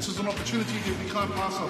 This is an opportunity that we can't pass up.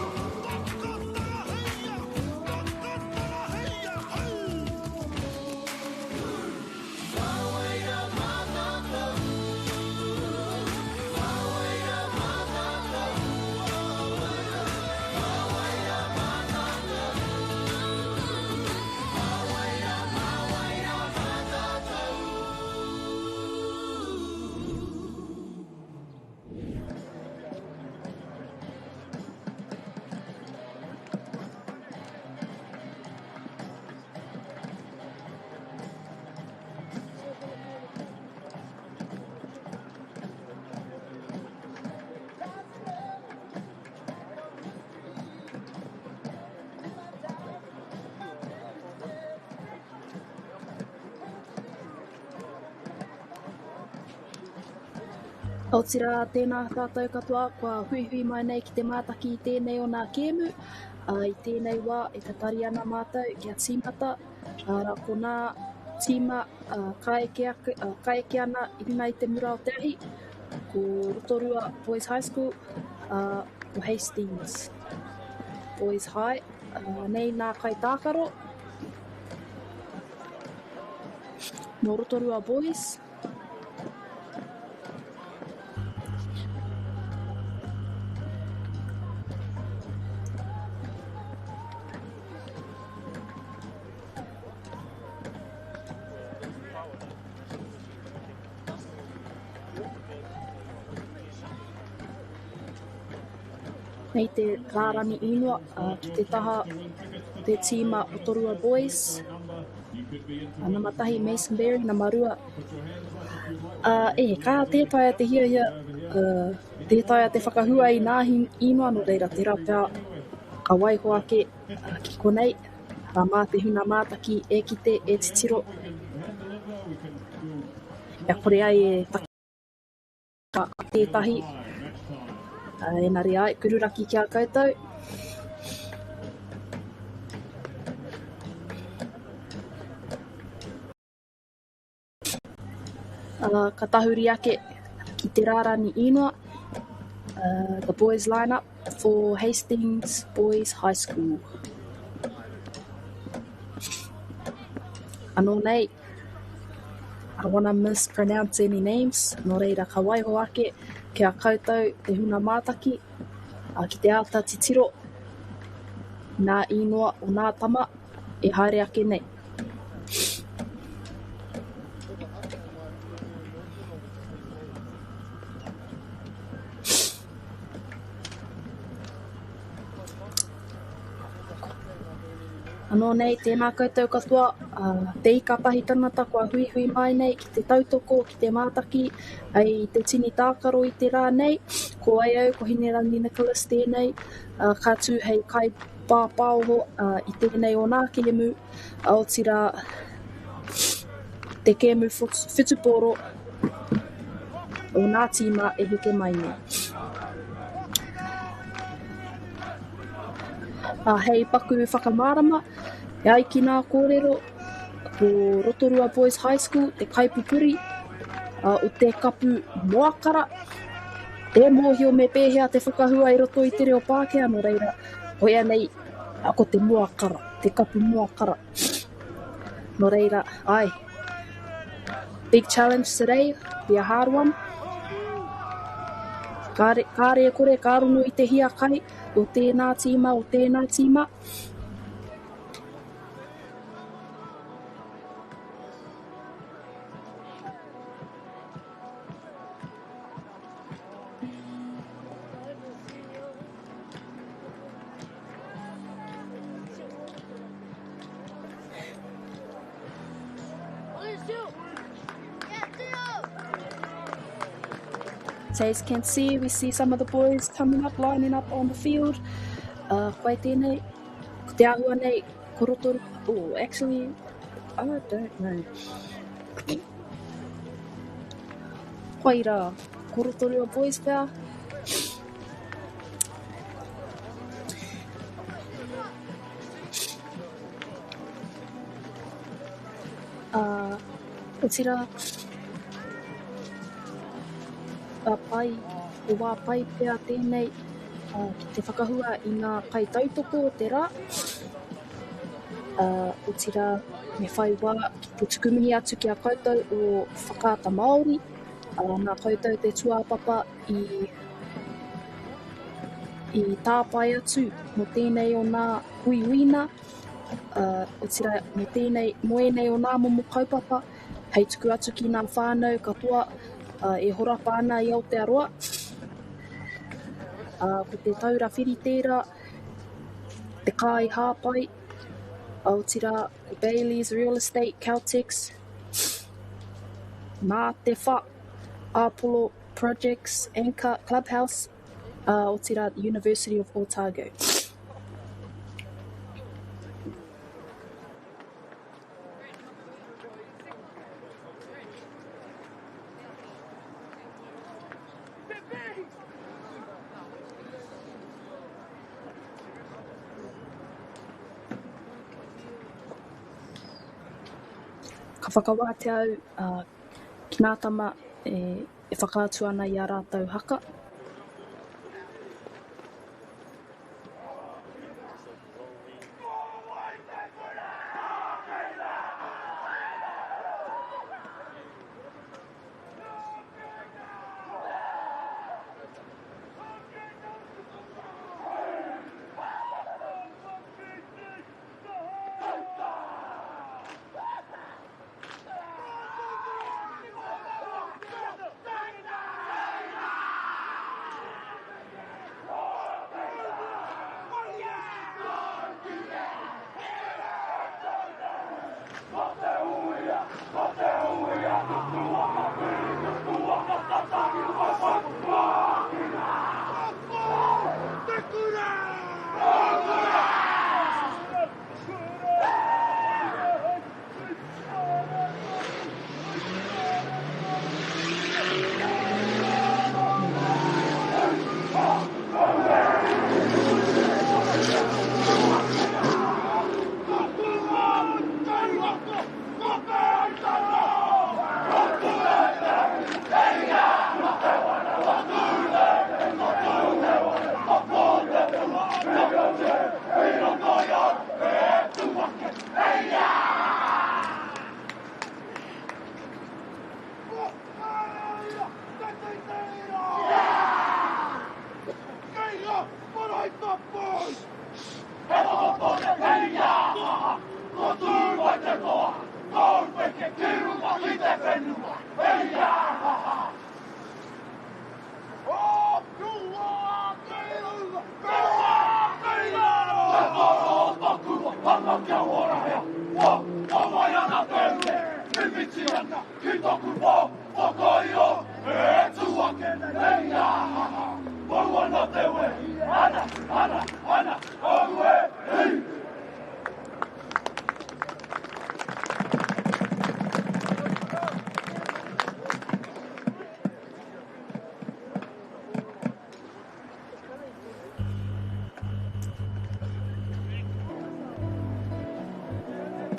O tira tēnā tātou katoa, kua hui mai nei ki te mātaki I tēnei o nā kēmu. I tēnei wā e te tari ana mātou kia tīmata. Ko nā tīma kaeke ana I runa I te mura o te ahi. Ko Rotorua Boys High School, ko Hastings Boys High. Nei nā kai tākaro. No Rotorua Boys. Nei te rārani inua ki te taha te tīma Rotorua Boys. Nā matahi Mason Berry, nā marua. Kā tētai a te hia, tētai a te whakahua I nā inua no reira te rapea ka waiho ake ki konei. Mā te huna mātaki e kite e titiro. Ia kore ai e taka tētahi. Engari ai, kururaki kia koutou. Ka tahuri ake ki te rārani inua. The boys lineup for Hastings Boys High School. Anō nei, I don't want to mispronounce any names. Nō reira ka waiho ake kia koutou te huna mātaki, ki te ata titiro, nā inua o nā tama, e haere ake nei. Anō nei, tēnā koutou katoa, te ika pahi tanata kua hui mai nei ki te tautoko, ki te mātaki, ai te tini tākaro I te rā nei, ko ai au, ko Hinerangi Nicholas tēnei, ka tū hei kai pāpāoho I tēnei o nā kēmu, o tira te kēmu whutuporo o nā tīma e heke mai nei. Hei paku whakamārama, e ai ki nā kōrero, ko Rotorua Boys High School, te kaipupuri, o te kapu moakara. E mōhio me pēhea te whakahua I roto I te reo Pākehā, no reira, hoia nei, ko te moakara, te kapu moakara. No reira, ai. Big challenge today, be a hard one. Kāre kore, kārono I te hia kai, o tēnā tīma, o tēnā tīma. So as you can see, we see some of the boys coming up, lining up on the field. Koe tēnei, ko te ahua nei, ko Rotorua, actually, I don't know. Koe rā, ko Rotorua Boys pēr. O tira, pai, o wā pai pēr tēnei, Ki te whakahua i ngā kai tautoko o te rā. O tira me whai wā ki te tukumihi atu ki a koutou o whakaata Māori. Nā koutou te tuāpapa i tāpai atu mo tēnei o nā uiuina. O tira mo tēnei moenei o nā momo kaupapa, hei tuku atu ki ngā whānau katoa e horapa ana i Aotearoa. Ko te taura whiri tērā, te kai hāpai, o tira ko Bailey's Real Estate, Caltex, Mā Te Wha, Apollo Projects, Anchor, Clubhouse, o tira University of Otago. Ka whakawāte au ki ngā tama e whakaatu ana i a rātou haka.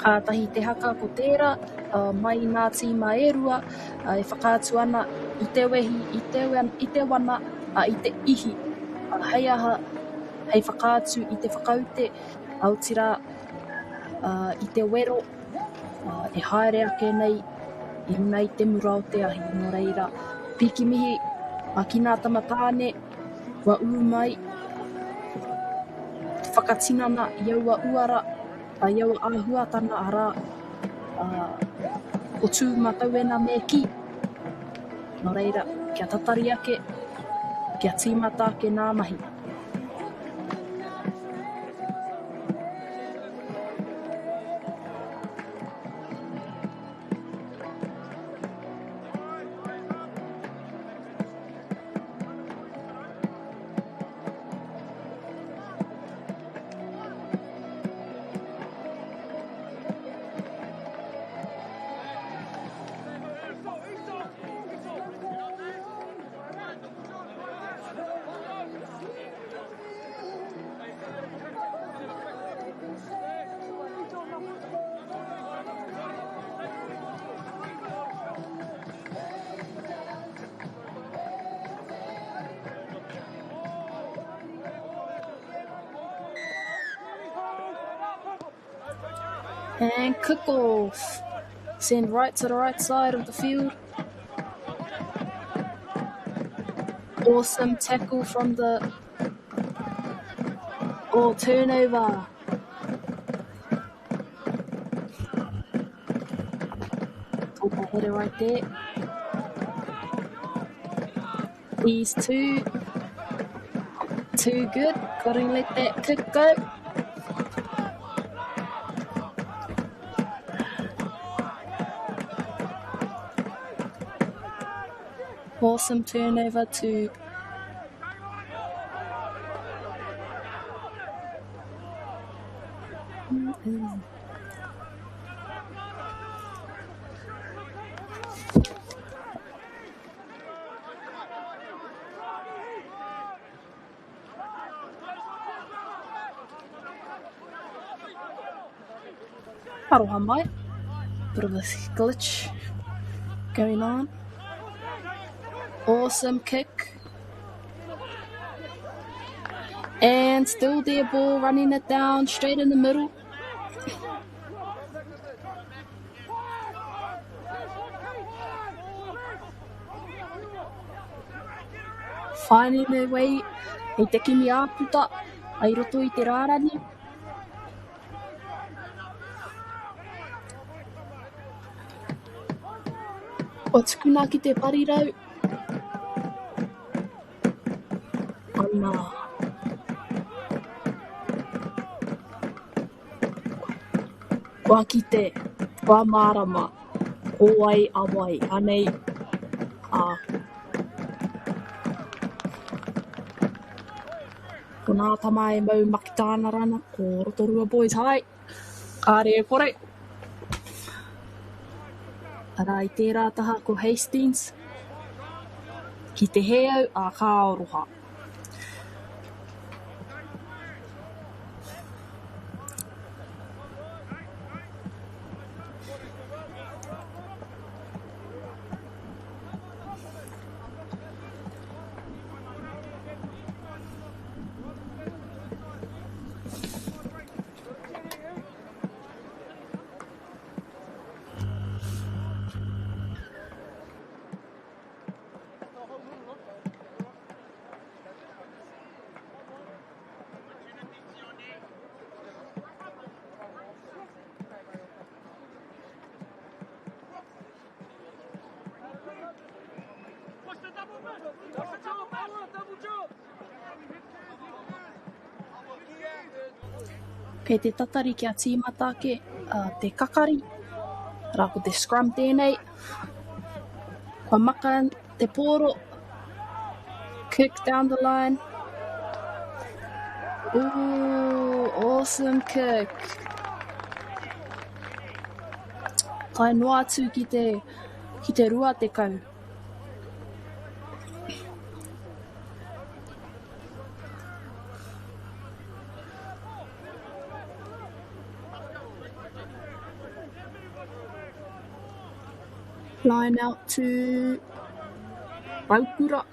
Kātahi te haka ko tērā, mai nā tīma e rua, e whakaatu ana i te wehi, i te wana, i te ihi. Hei aha, hei whakaatu i te whakaute, autira i te wero, e haere ake nei, i runa i te mura o te ahi, no reira. Piki mihi, ki ngā tamatāne, wa mai, whakatinana i aua uara, iaua āhuatana ara o tū matauena me ki. No reira, kia tatari ake, kia tīmata ake nā mahi. And kick off. Send right to the right side of the field. Awesome tackle from the... Oh, turnover. Got the header right there. He's too good. Couldn't let that kick go. Awesome turnover to Aroha mai. Bit of a glitch going on. Awesome kick. And still their ball, running it down straight in the middle. Finding their way. Hei te kimi āputa. Ai roto i te rārani. O tukuna ki te parirau. Ana. Wā ki te wā mārama. O ai awai. Anei. Ko nā tama e mau makitāna rana ko Rotorua Boys High. Kāre e kore. Ara i tērā taha ko Hastings. Ki te heau a Kāoroha. Kei te tatari kia tīmata ke te kakari. Rā ko te scrum tēnei. Kua maka te pōro. Kick down the line. Ooh, awesome kick. Tai noa atu ki te rua te kau. Line out to Raukura.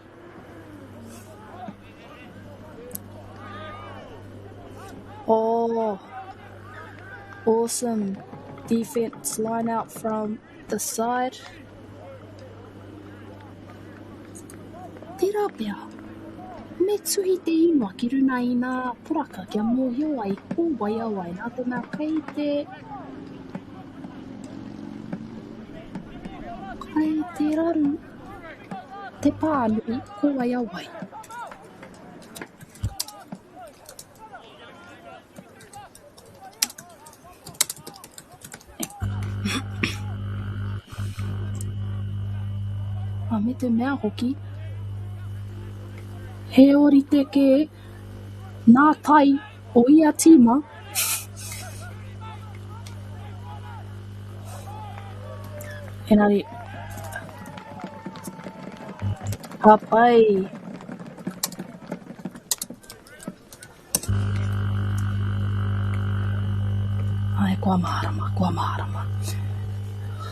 Oh, awesome defense line out from the side. Tērā pia, me tuhi te inua ki runa I nā poraka kia mōhio ai ko wai awai nā te mea kai te raru, te pānui ko wai awai. Me te mea hoki, he ori te ke nā tai o ia tīma. Engari, hapai. Ai, kua maharama.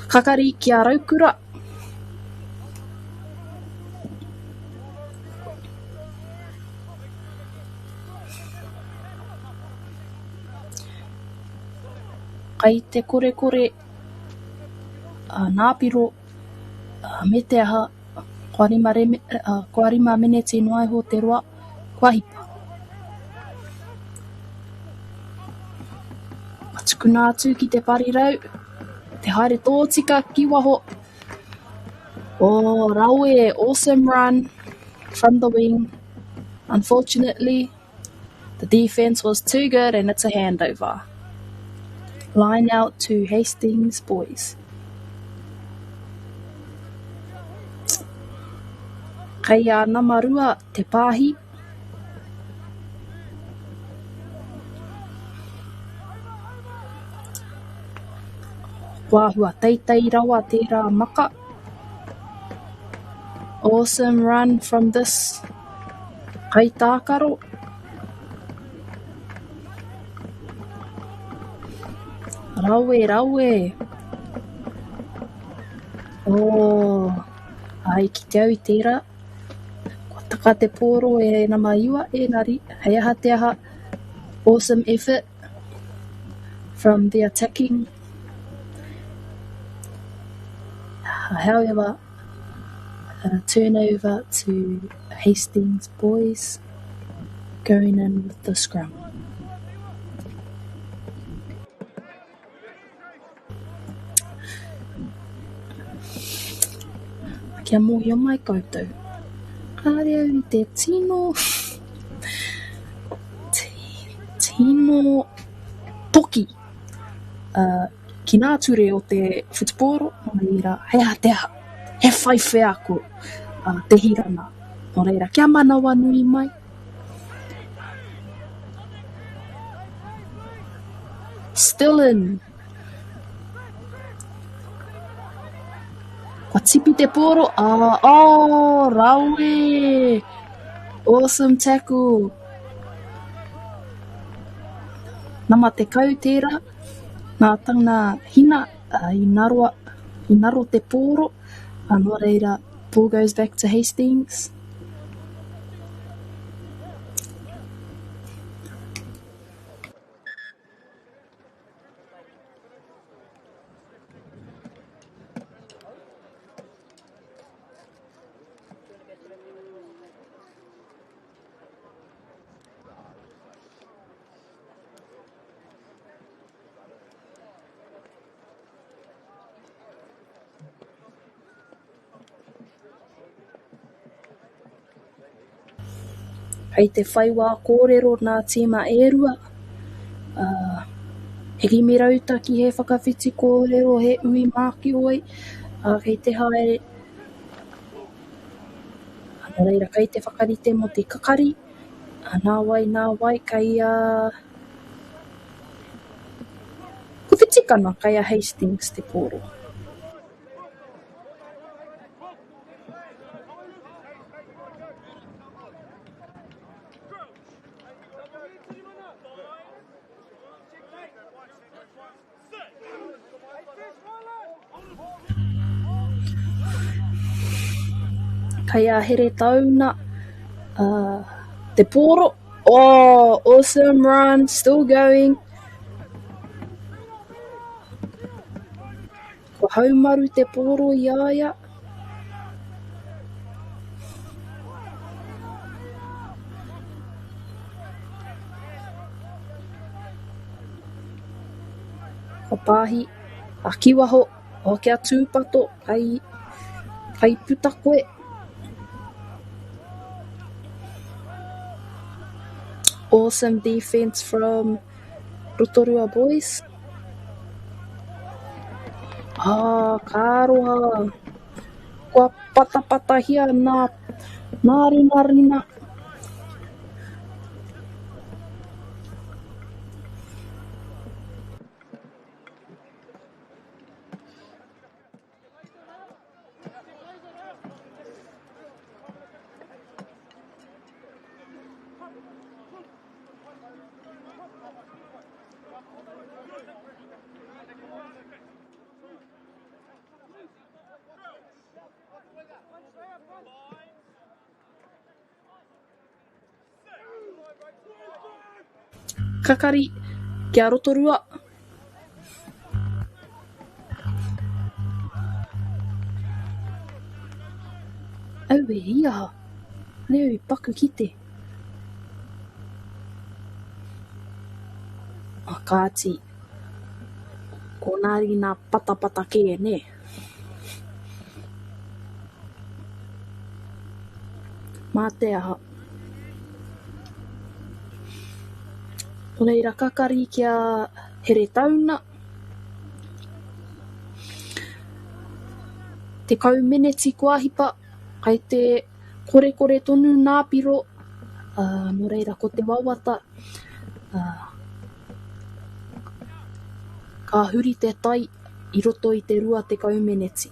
Kakari kia Raukura. Kai te kore kore nāpiro me te aha ko arima meneti no ai ho te roa kua hipa. Tukuna atu ki te parirau, te haere tōtika ki waho. Oh, Raue, awesome run from the wing. Unfortunately, the defense was too good and it's a handover. Line out to Hastings Boys. Kei a Namarua te pāhi. Wāhua teitei rawa tērā maka. Awesome run from this kai tākaro. Raue. Oh, ai ki te au i tērā. Kua taka te pōro e na maiua e nari. Hei aha te aha. Awesome effort from the attacking. However, turnover to Hastings Boys going in with the scrum. Kia mohi o mai koutou. Kāre au i te tino. Tino toki. Ki nā ture o te futupōro, nō reira, hei aha te aha, he whai whea ko te hirana. Nō reira, kia manawa nui mai. Still in. Kua tipi te pōro, Raue. Awesome tackle. Nama te kau tērā. Nā tangna hina i naro te pōro. Nō reira, ball goes back to Hastings. Hei te whaiwā kōrero nā te MΑORI. Heki me rauta ki he whakawhiti kōrero he ui māki oi. Kei te haere. Nō reira, kei te whakarite mo te kakari. Nā wai, kei kuwhitikana kei a Hastings te pōro. Kei a here tauna te pōro. Oh, awesome run, still going. Kua haumaru te pōro i aia. Kua pāhi a kiwaho o kia tūpato kai puta koe. Awesome defense from Rotorua Boys. Kāroha. Kua pata hia nā rina. Kakari kia Rotorua. Au e ia. Leo I paku kite. Kāti. Ko nāri nā patapata ke ne. Mā te aha. O reira kakari kia here tauna. Te kaumeneti kua hipa. Kai te kore tonu nāpiro. No reira ko te wawata. Ka huri te tai I roto I te rua te kaumeneti.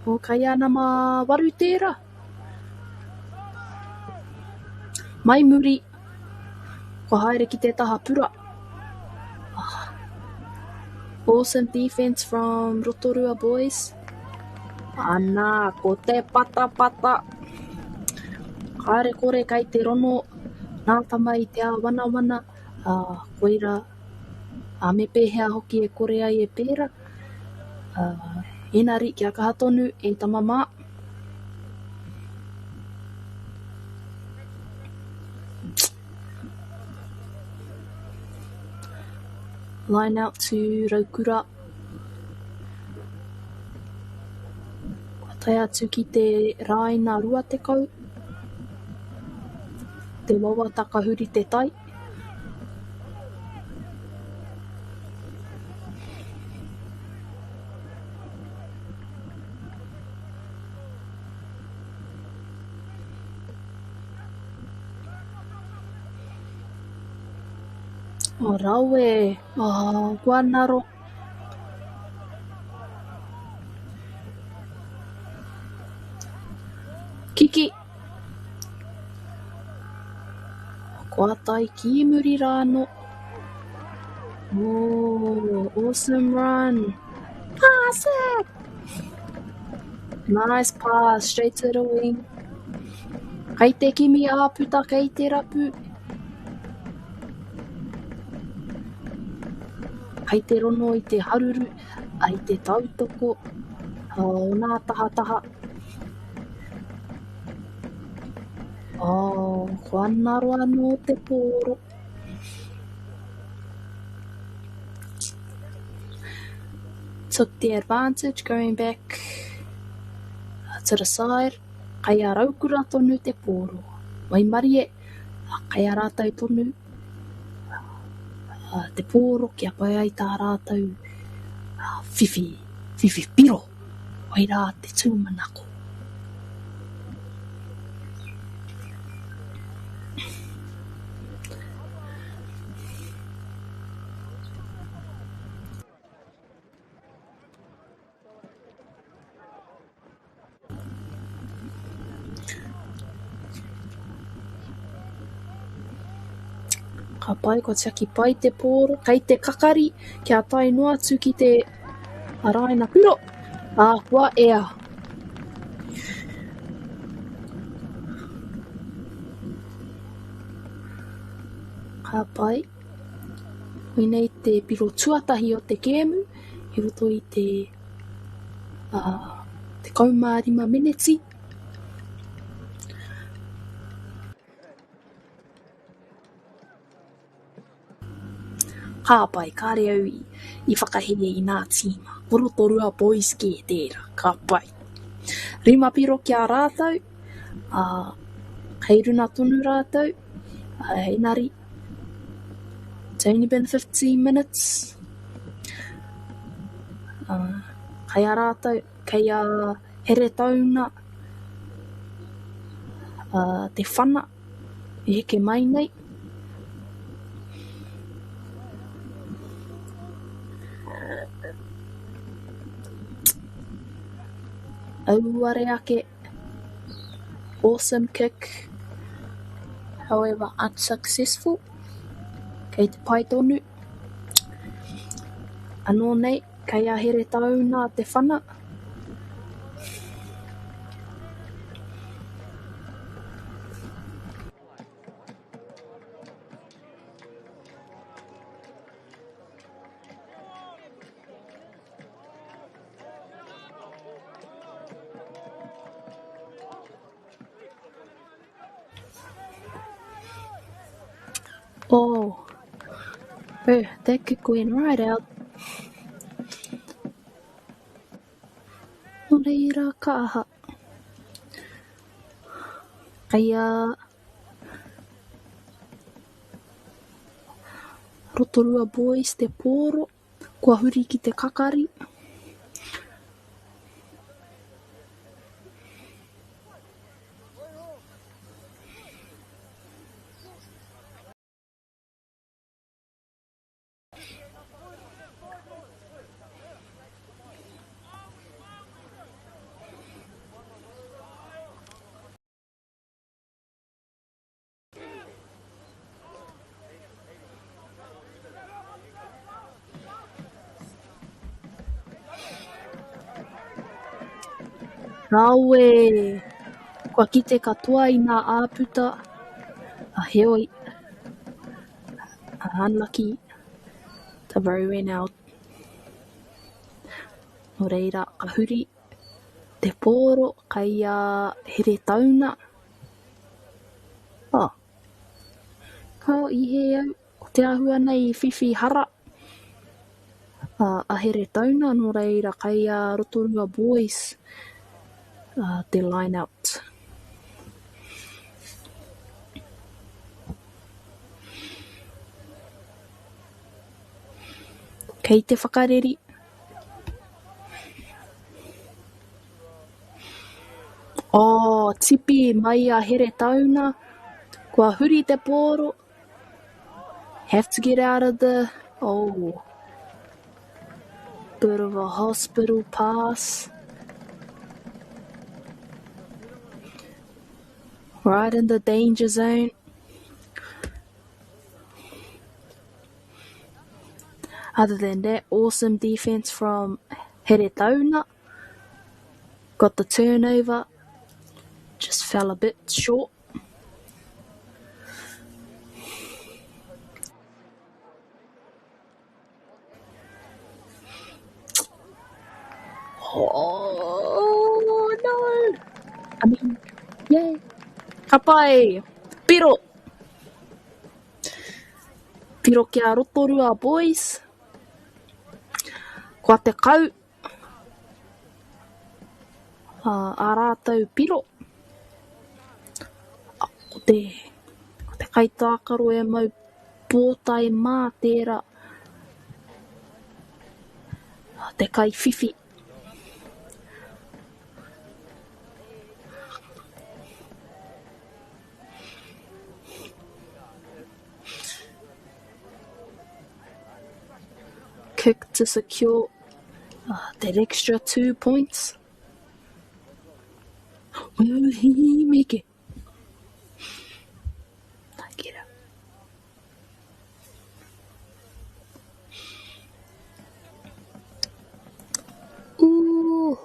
O kai ana mā waru tērā. Mai muri. Ko haere ki te taha pura. Awesome defense from Rotorua Boys. Ana, ko te pata. Haere kore kai te rono. Nāta mai te wana. Koira. Me pēhea hoki e kore ai e pēra. Enari kia kaha tonu e tamamā. Line out to Raukura. Tai atu ki te rāina rua te kau. Te wawata ka huri te tai. O rawe. Guanaro. Kiki. Kua tai ki muri rāno. Oh, awesome run. Pass it! Nice pass, straight to the wing. Kai te kimi āputa, kai te rapu. Kai te rono I te haruru, ai te tautoko. O nā taha. Ko ana roa no te pōro. Took the advantage going back to the side. Kai a raukura tonu te pōro. Wai marie, kai a rātau tonu. Te pōro kia pai ai tā rātau. Whiwhi piro. Wai rā te tūmanako. Ka pai ko tiaki pai te pōro, kai te kakari, kia tai noa atu ki te araina piro. Kua ea. Ka pai. Hoinei te piro tuatahi o te kēmu, I roto I te kaumārima meneti. Ka pai, kāre au I whakahere I nā tīma. Rotorua Boys ke tērā, ka pai. Rima piro kia rātau, kei runa tonu rātau, enari. It's only been 15 minutes. Kei a rātau, kei a here tauna, te whana, I heke mai nei. Auare ake. Awesome kick. However, unsuccessful. Kei te pai tonu. Anō nei, kei a here tauna te whana. Oh, that kick went right out. No reira ka aha. Kaya Rotorua Boys te pōro, kua huri ki te kakari. Rawe, kua kite katoa I nā āputa, a heoi, unlucky, the row went out. No reira, ka huri, te pōro, kai here tauna. Oh, ka ihe au, o te ahua nei whiwhi hara. A here tauna, no reira, kai Rotorua Boys, te line out. Kei te whakareri. Oh, tipi mai a here tauna. Kua huri te pōro. Have to get out of the... Oh. Bit of a hospital pass. Right in the danger zone. Other than that, awesome defense from here tauna. Got the turnover. Just fell a bit short. Oh, no. I mean, yay. Kapai. Piro. Piro kia Rotorua Boys. Kua te kau. A rātou piro. Ko te kaitākaro e mau pōtai mā tērā. Te kai whiwhi. Kick to secure that extra 2 points. Will he make it? Get up. Ooh,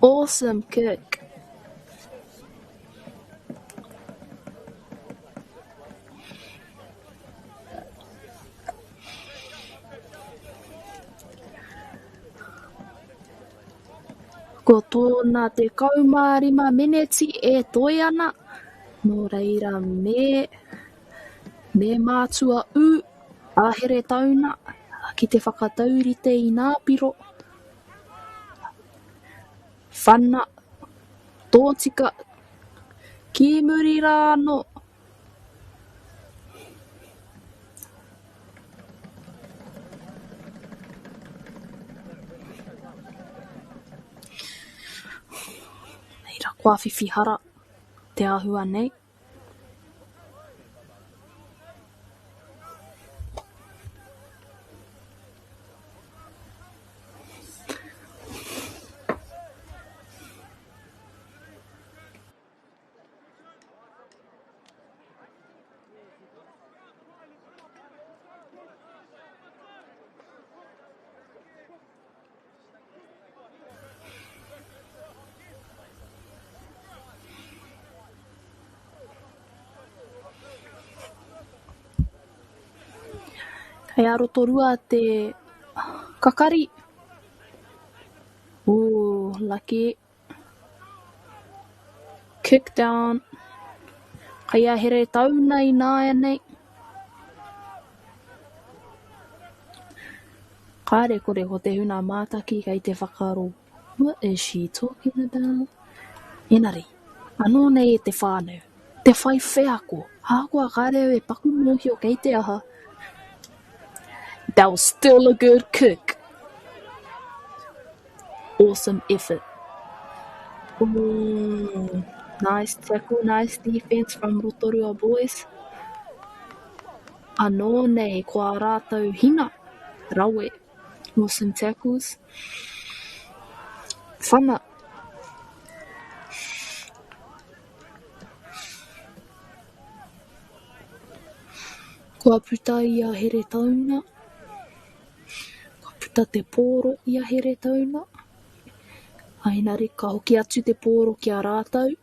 awesome kick. Ko tōna te kaumārima meneti e toi ana, no reira me mātua a here tauna, ki te whakataurite I nā piro. Whana, tōtika, ki muri rāno. Neira, kua whiwhi hara, te ahua nei. Hei a Rotorua te kakari. Ooh, lucky. Kick down. Kai a here tauna I nāia nei. Kāre kore ko te huna mātaki kai te whakaro. What is she talking about? Enari, anō nei e te whānau. Te whai wheako. Hākua kāre e paku mōhio kei te aha. That was still a good kick. Awesome effort. Ooh, nice tackle, nice defense from Rotorua boys. Anō nei kua rātau hina. Rawe. Awesome tackles. Whana. Kua puta I a here tauna. Kua puta te pōro I a here tauna. Ainari ka hoki atu te pōro ki a rātau.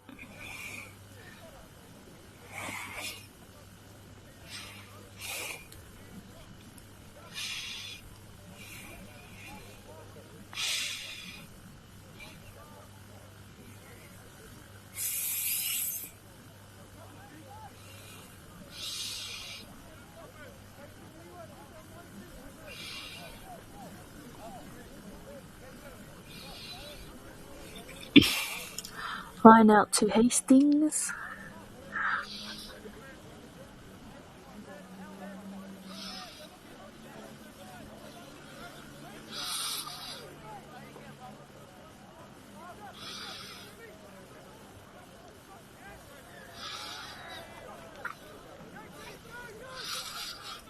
Line out to Hastings.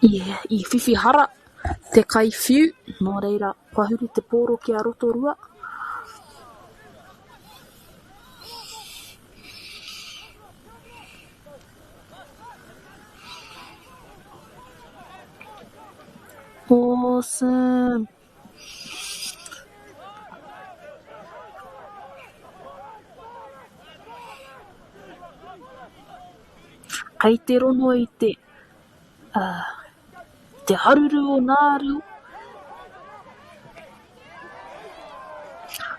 I whiwhihara te kai whiu. Nō reira, pahuri te pōro ki a Rotorua. Awesome. Kai te rono I te haruru o nāru.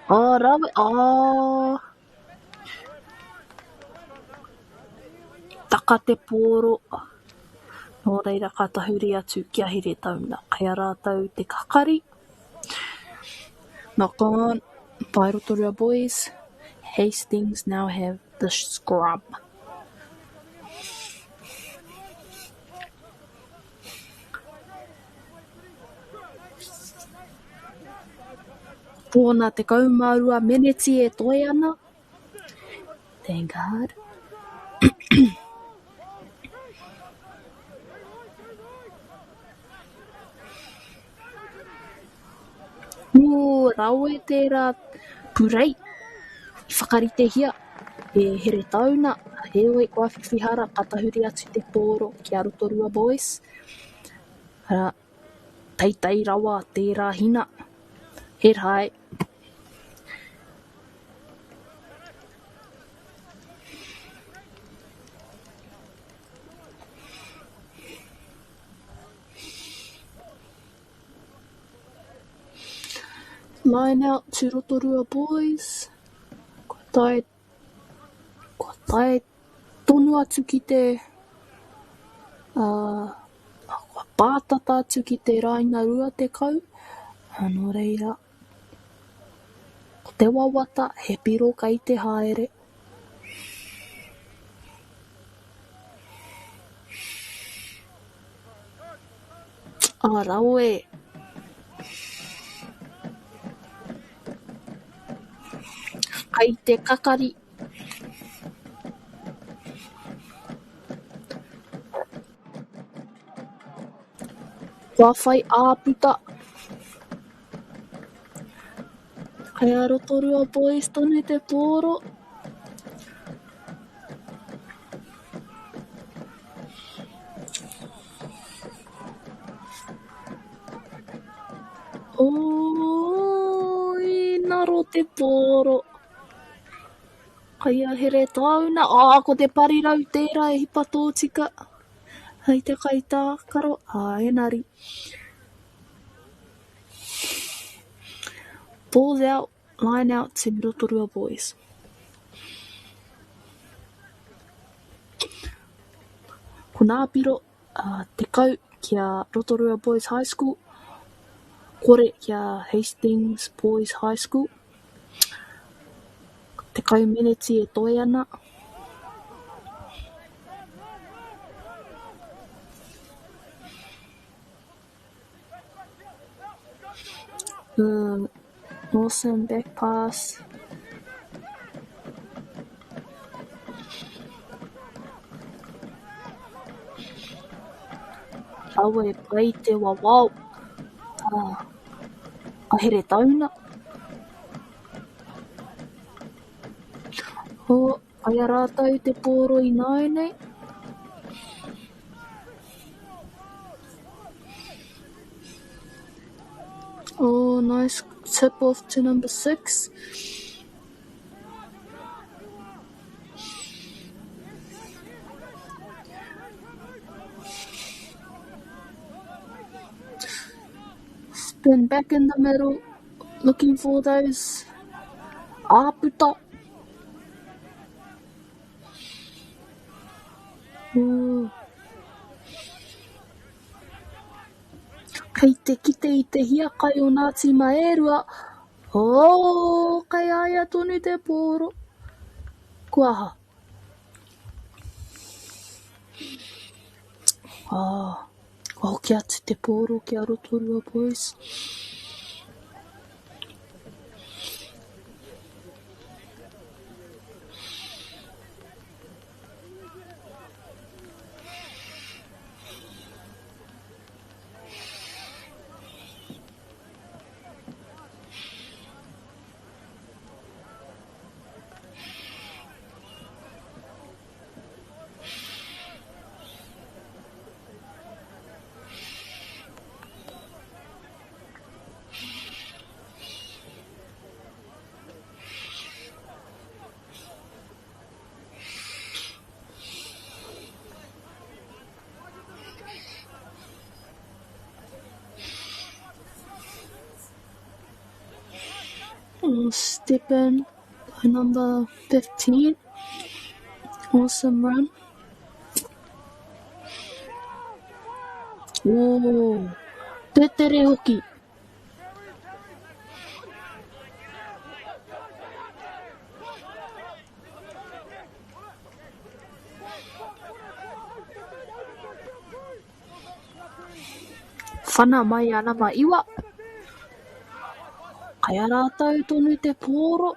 Rawe. Taka te pōro. Nō reira ka tahuri atu ki a here tauna. Kai a rātau te kakari. Knock on by Rotorua boys. Hastings now have the scrum. Tōna te kaumārua meneti e toi ana. Thank God. Rawe tērā purei. I whakarite hia. E here tauna. Heoi kua whiwhihara ka tahuri atu te pōro ki a Rotorua boys. Taitai rawa tērā hina. Head high. Line out to Rotorua boys. Kua tai tonu atu ki te kua pātata atu ki te raina rua te kau. Anō reira. Ko te wawata he piro kai te haere. Rawe. Kai te kakari. Kua whai āputa. Kai a Rotorua boys tonu te pōro. I naro te pōro. Kai a here tauna. Ko te parirau tērā e hipa tōtika. Hei te kaita karo enari. Balls out, line out to Rotorua Boys. Ko Napier te kau kia Rotorua Boys High School. Kore kia Hastings Boys High School. Te kau miniti e toi ana. Awesome back pass. Awe pai te wawau. A here tauna. Ho, ai a rātau te pōro I nai nei. Oh, nice tip off to number 6. Spin back in the middle, looking for those āputa. Ooh. Kei te kite I te hiakai o Ngāti MΑORI. Oh, kai aia tonu te pōro. Kua aha. Hoki atu te pōro ki a Rotorua Boys. Step in by number 15. Awesome run. Oh, tetere hoki. Whana mai ana ma iwa. Kai a rātau tonu te pōro.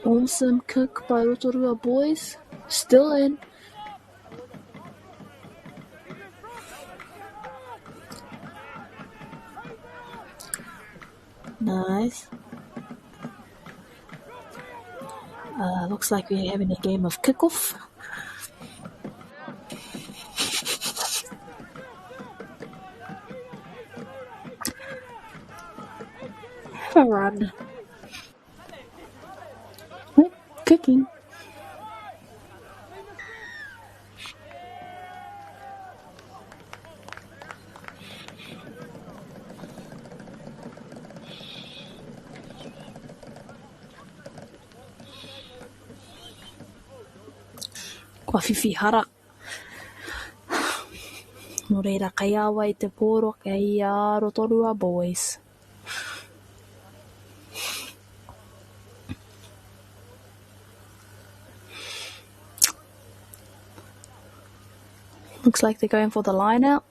Awesome kick by Rotorua Boys. Still in. Nice. Looks like we're having a game of kickoff. A run. Kicking. Kua whiwhi hara. No reira kai awa I te pōro kei a Rotorua Boys. Looks like they're going for the line out.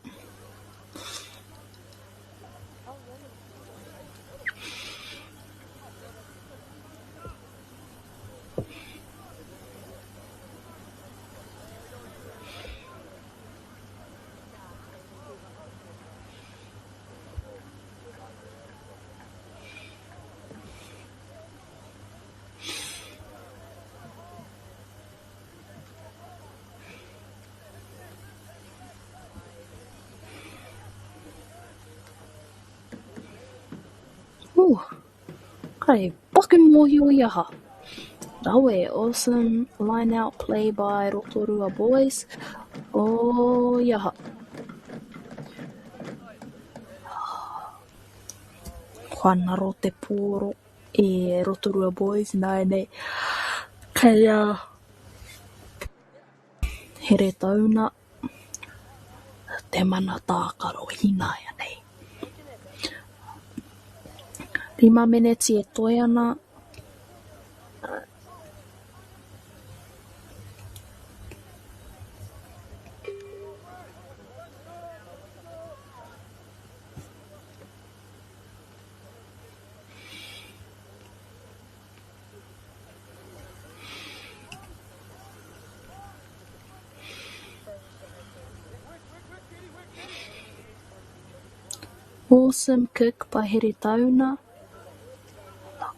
Ooh, kai paku mōhio I aha. Rawe, awesome line-out play by Rotorua Boys. Oh, yaha. Whanaro te pōro e Rotorua Boys nei kei here tauna te mana tākaro hinaia nei. 5 minutes e toi ana. Awesome kick by here tauna.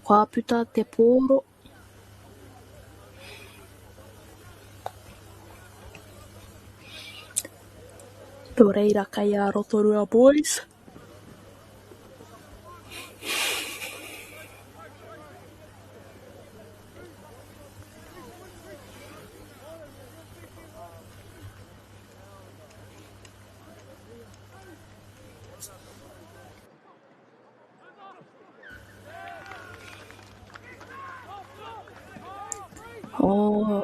Whaputa te pōro. Tō reira kei a Rotorua Boys. Oh,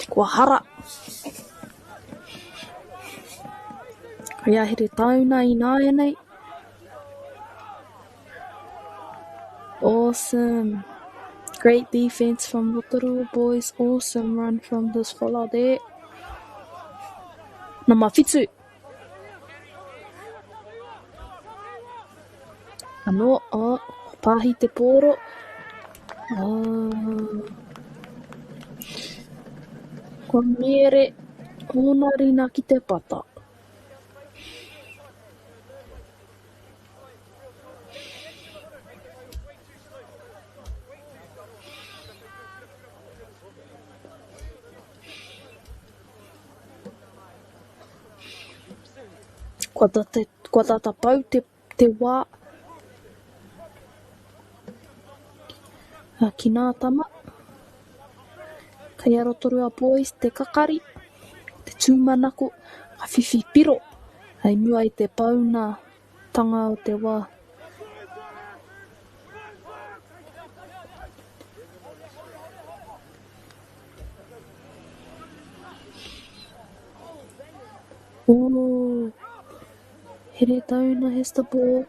kua hara. Kaya here tauna I nāia nei. Awesome. Great defense from Rotorua Boys. Awesome run from this fella there. Nama whitu. Ano, pāhi te pōro. Kua mere, honarina ki te pata. Kua tata pau te wā. Ki nā tama. Kei a Rotorua Boys te kakari. Te tūmanako. Ka whiwhi piro. Hei mua I te pauna tanga o te wā. Oh, here tauna has the ball.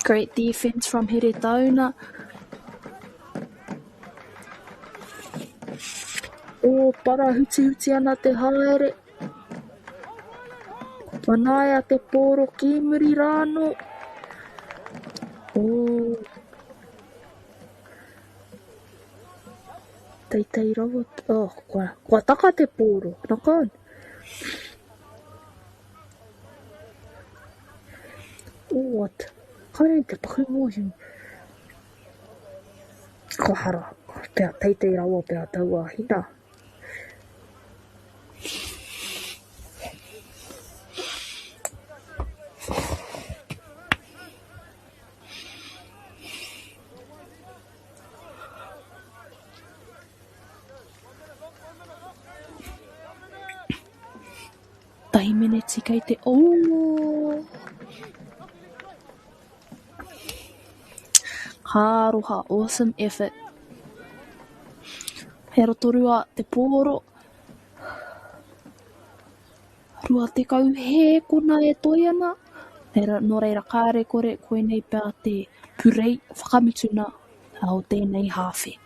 Great defense from here tauna. O para huti ana te haere. Manaia te pōro ki muri rāno. O teitei rawa. Oh, kua taka te pōro. Nakan. Oh, what? Kare te pakumohi. Kua hara. Pea teitei rawa pea taua hina. Tai minutes kei te Kāroha, awesome effort. He Rotorua te pōro. Rua te kau he kona e toi ana. No reira kāre kore koe nei pēr te purei whakamutuna o tēnei hawhi.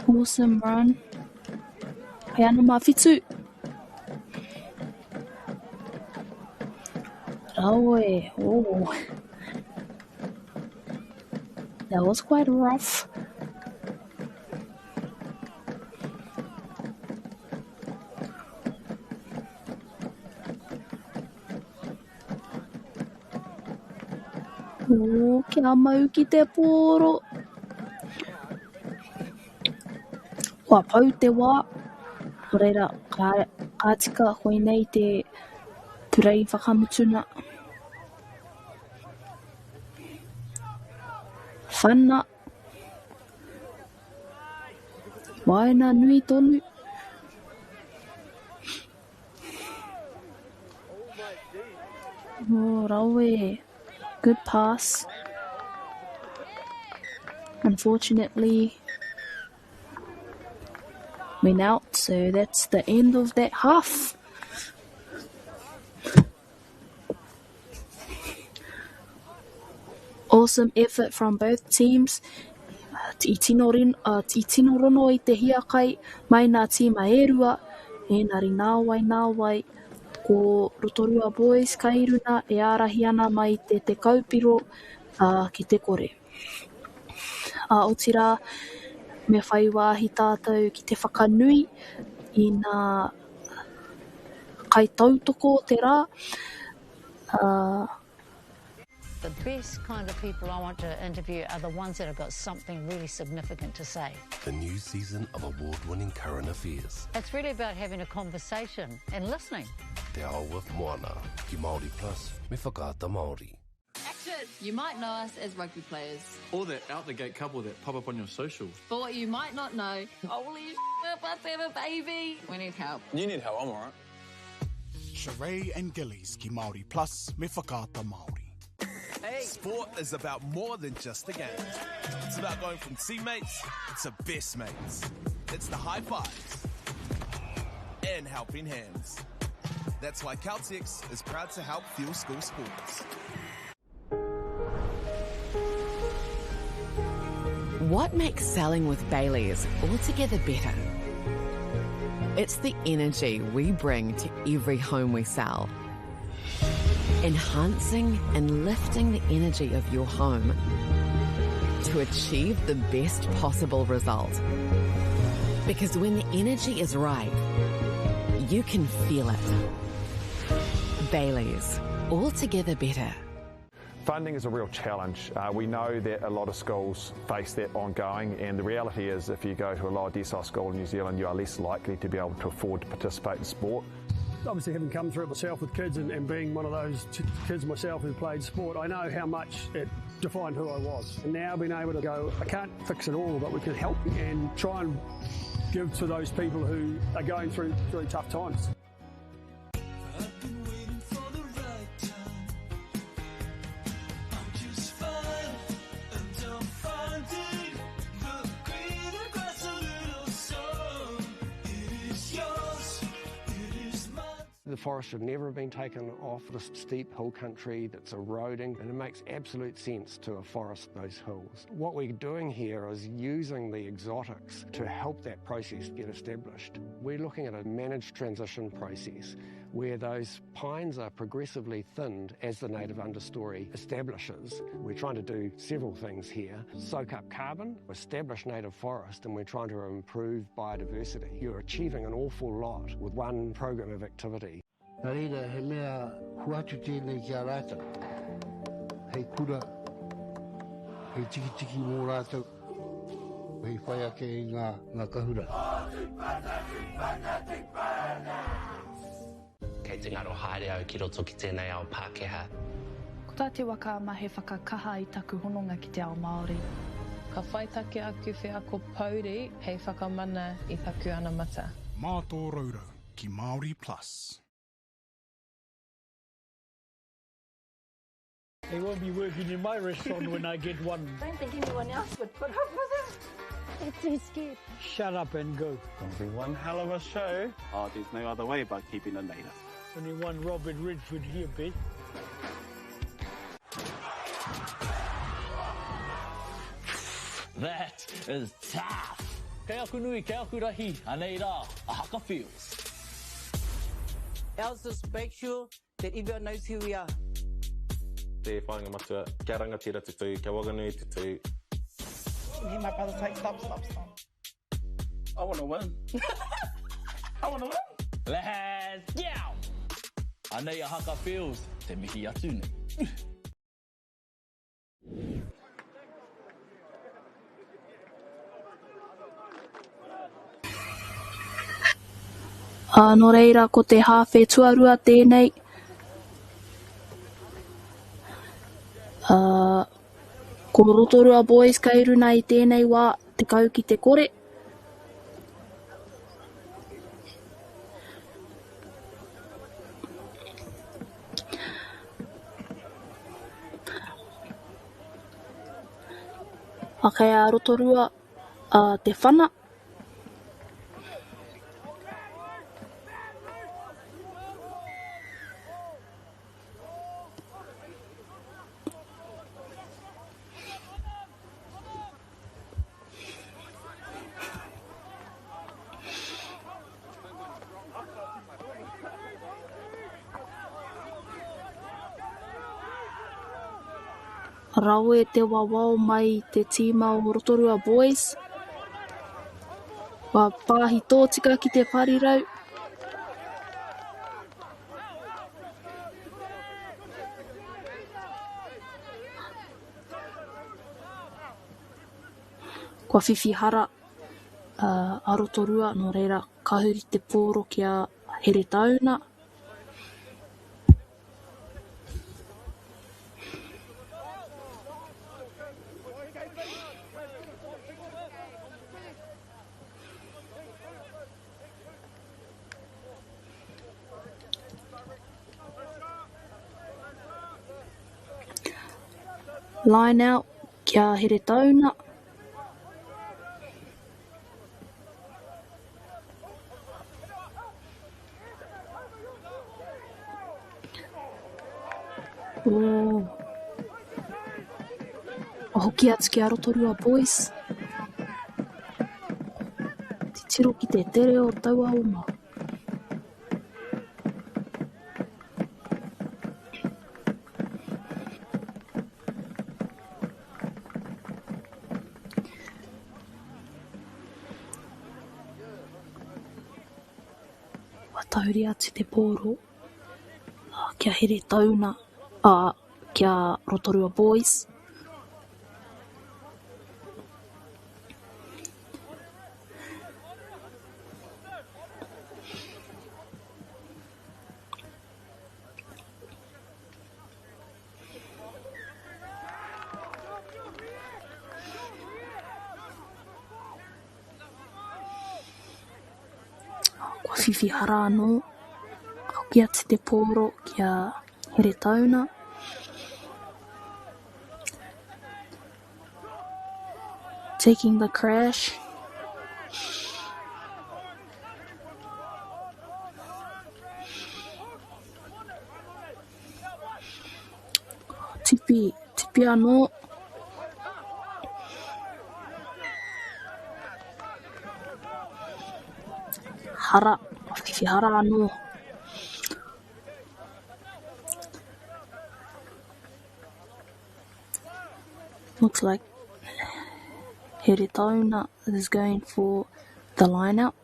Awesome run. Hei ana mā whitu. Raue. Oh. That was quite rough. Oh, kia mau ki te pōro. Kua pau te wā. Ko reira, ka tika hoi nei te purei whakamutuna. Whana. Waena nui tonu. Oh, raue. Good pass. Unfortunately, went out, so that's the end of that half. Awesome effort from both teams. I tino rono I te hiakai, mai nā tīma e rua, engari nāwai, ko Rotorua Boys kairuna e ārahi ana mai te kaupiro ki te kore. O tira, me whai wāhi tātou ki te whakanui I nā kai tautoko te rā. The best kind of people I want to interview are the ones that have got something really significant to say. The new season of award-winning current affairs. It's really about having a conversation and listening. Te ao with moana, ki Māori plus, me whakaata Māori. Action! You might know us as rugby players. Or that out-the-gate couple that pop up on your socials. But what you might not know, holy shit, let's have a baby. We need help. You need help, I'm alright. Sheree and Gillies ki Māori plus, me whakaata Māori. Hey. Sport is about more than just a game. It's about going from teammates to best mates. It's the high fives and helping hands. That's why Caltex is proud to help fuel school sports. What makes selling with Baileys altogether better? It's the energy we bring to every home we sell. Enhancing and lifting the energy of your home to achieve the best possible result. Because when the energy is right, you can feel it. Baileys, altogether better. Funding is a real challenge. We know that a lot of schools face that ongoing, and the reality is if you go to a lower decile school in New Zealand, you are less likely to be able to afford to participate in sport. Obviously, having come through it myself with kids and being one of those kids myself who played sport, I know how much it defined who I was. And now being able to go, I can't fix it all, but we can help and try and give to those people who are going through really tough times. The forest should never have been taken off this steep hill country that's eroding, and it makes absolute sense to afforest those hills. What we're doing here is using the exotics to help that process get established. We're looking at a managed transition process where those pines are progressively thinned as the native understory establishes. We're trying to do several things here. Soak up carbon, establish native forest, and we're trying to improve biodiversity. You're achieving an awful lot with one program of activity. Reira, he mea huatu tēnei kia rātau. Hei kura, hei tiki mō rātau, hei whai ake i ngā kahura. Kei te ngaro haere au ki roto ki tēnei ao Pākehā. Ko tā te waka ma he whakakaha I taku hononga ki te ao Māori. Ka whaitake aku whea ko Pauri hei whakamana I taku ana mata. Mā tō raurau ki Māori plus. They won't be working in my restaurant when I get one. I don't think anyone else would put up with it. They're too scared. Shut up and go. Gonna be one hell of a show. Oh, there's no other way but keeping it native. Only one Robert Redford here, Bet. That is tough. Kei aku nui, kei aku rahi, anei rā, a haka feels. Let's just make sure that everyone knows who we are. te whāinga matua, kia rangatira tutu, kia waganui tutu. Hear my brother say, stop. I want to win. I want to win. Let's go! I know your haka feels, te mihi atu nei. No reira, ko te hawhe tuarua tēnei. Ko Rotorua Boys kei runa I tēnei wā te kau ki te kore. Kei a Rotorua te whana. Rau e te wawao mai te tīma o Rotorua Boys. Wa pāhi tōtika ki te wharirau. Kua whiwhihara a Rotorua, no reira kahuri te pōro kia here tauna. Line out, kia here tauna. Hoki atu ki a Rotorua Boys. Te tiro ki te tere o taua uma. Watauri atu te pōro. Kia here tauna. Kia Rotorua Boys. Kua whiwhihara anō. Hoki atu te pōro kia here tauna. Taking the crash. Tipi anō. Hara, whiwhihara anō. Looks like here tauna is going for the line out.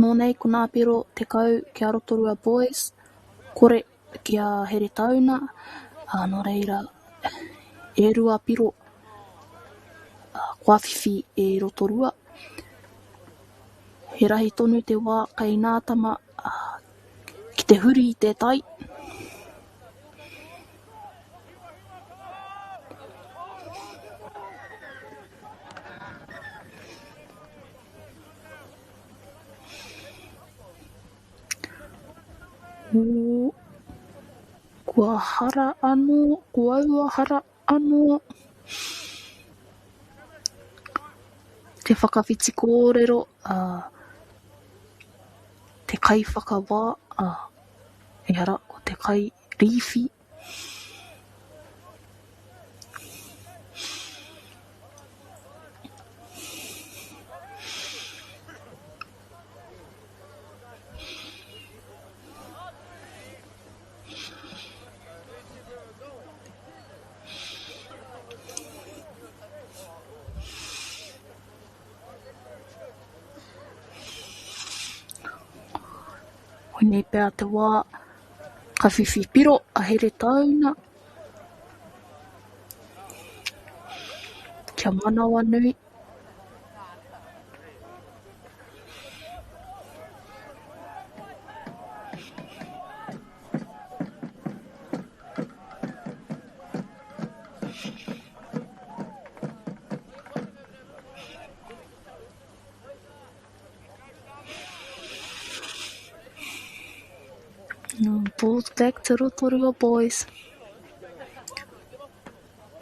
Nō nei, ko Napier te kau ki a Rotorua Boys. Kore ki a here tauna. Nō reira, e rua piro kua whiwhi e Rotorua. He rahi tonu te wā kei nātama ki te huri I te tai. Kua hara anō, kua ua hara anō. te whakawhiti kōrero, te kai whakawā, e ara ko te kai riwhi. Nei pēr te wā, ka whiwhi piro a here tauna. Kia manawa nui. Balls back to Rotorua Boys.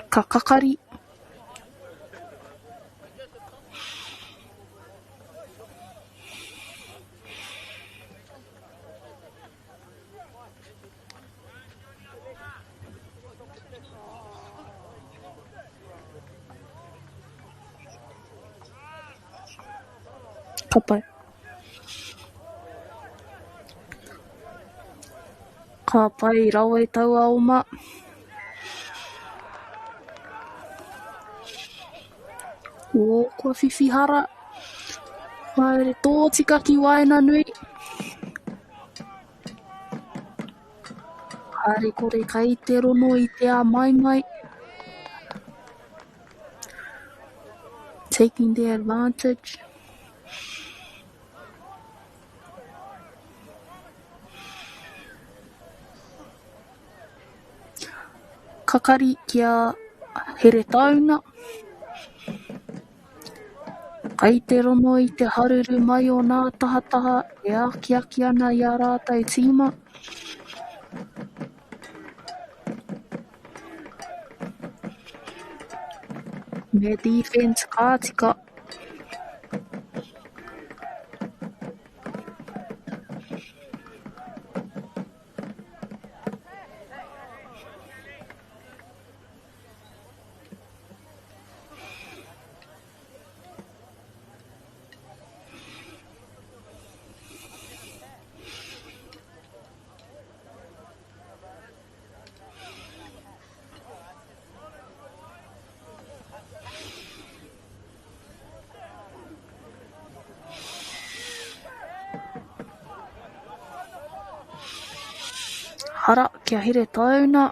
Ka kakari. Ka pai. Ka pai rau e tau a oma. O, kua whiwhihara. Haere tō tika ki waena nui. Haere kore kai te rono i te a mai mai. Taking the advantage. Kakari kia here tauna. Kai te rono i te haruru mai o nā tahataha e aki ana i a rātou tīma. Me defense kātika. Hara kia here tauna.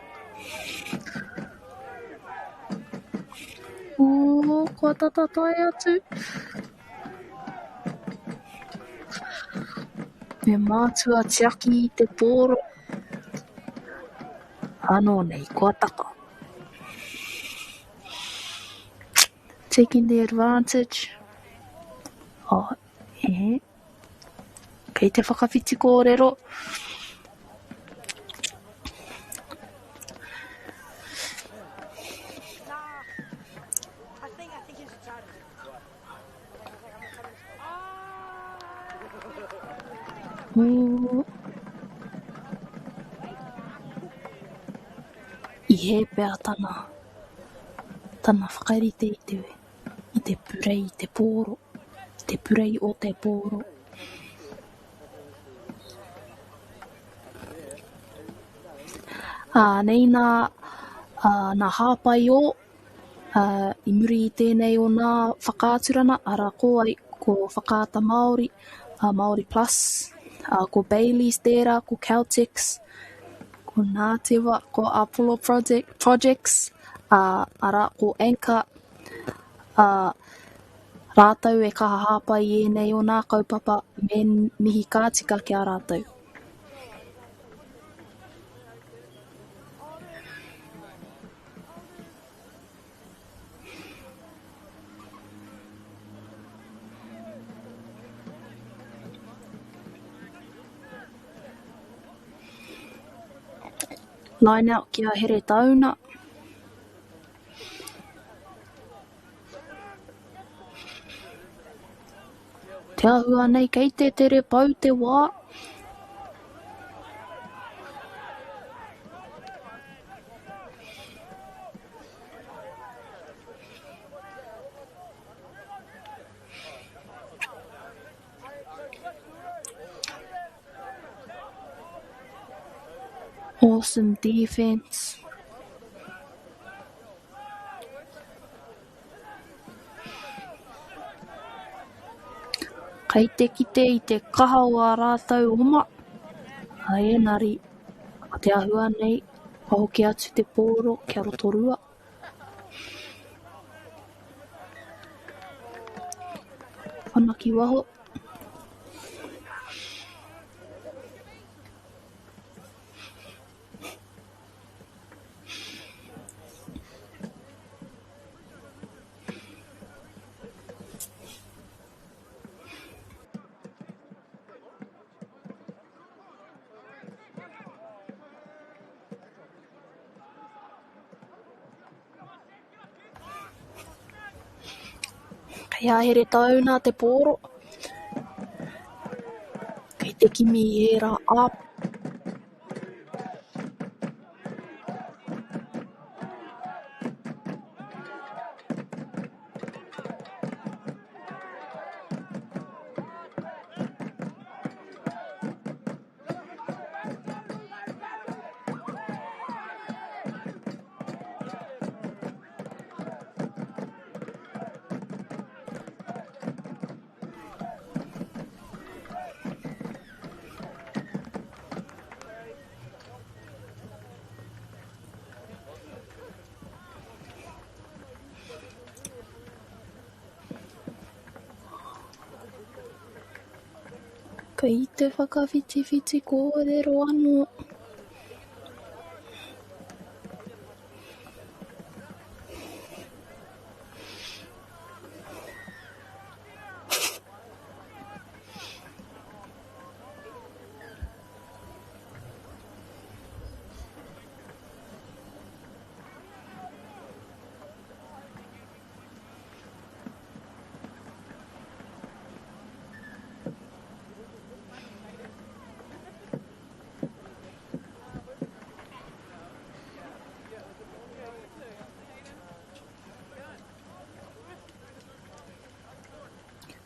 O, kua tatatai atu. Me mātua tiaki i te pōro. Anō nei, kua taka. Taking the advantage. Oh, Kei te whakawhiti kōrero. I he pēr tana whakairite i te purei i te pōro, i te purei o te pōro. Nei nā hāpai o, i muri i tēnei o nā whakāturana, ara ko ai ko whakaata MΑORI, MΑORI Plus, ko Bailey's tērā, ko Celtics, ko Natewa, ko Apollo Projects, ara ko Anchor, rātau e kaha hāpai e nei o nā kaupapa me mihi kātika ki a rātau. Line out kia here tauna. Te ahua nei kei te tere pau te wā. Awesome defense. Kei te kite I te kaha o a rātau oma. Ai enari, te ahua nei, pahoki atu te pōro kia Rotorua. Whanaki waho. Kei ahere tau nā te pōro. Kei te kimi I era up. Kei te whakawhitiwhiti kōrero anō.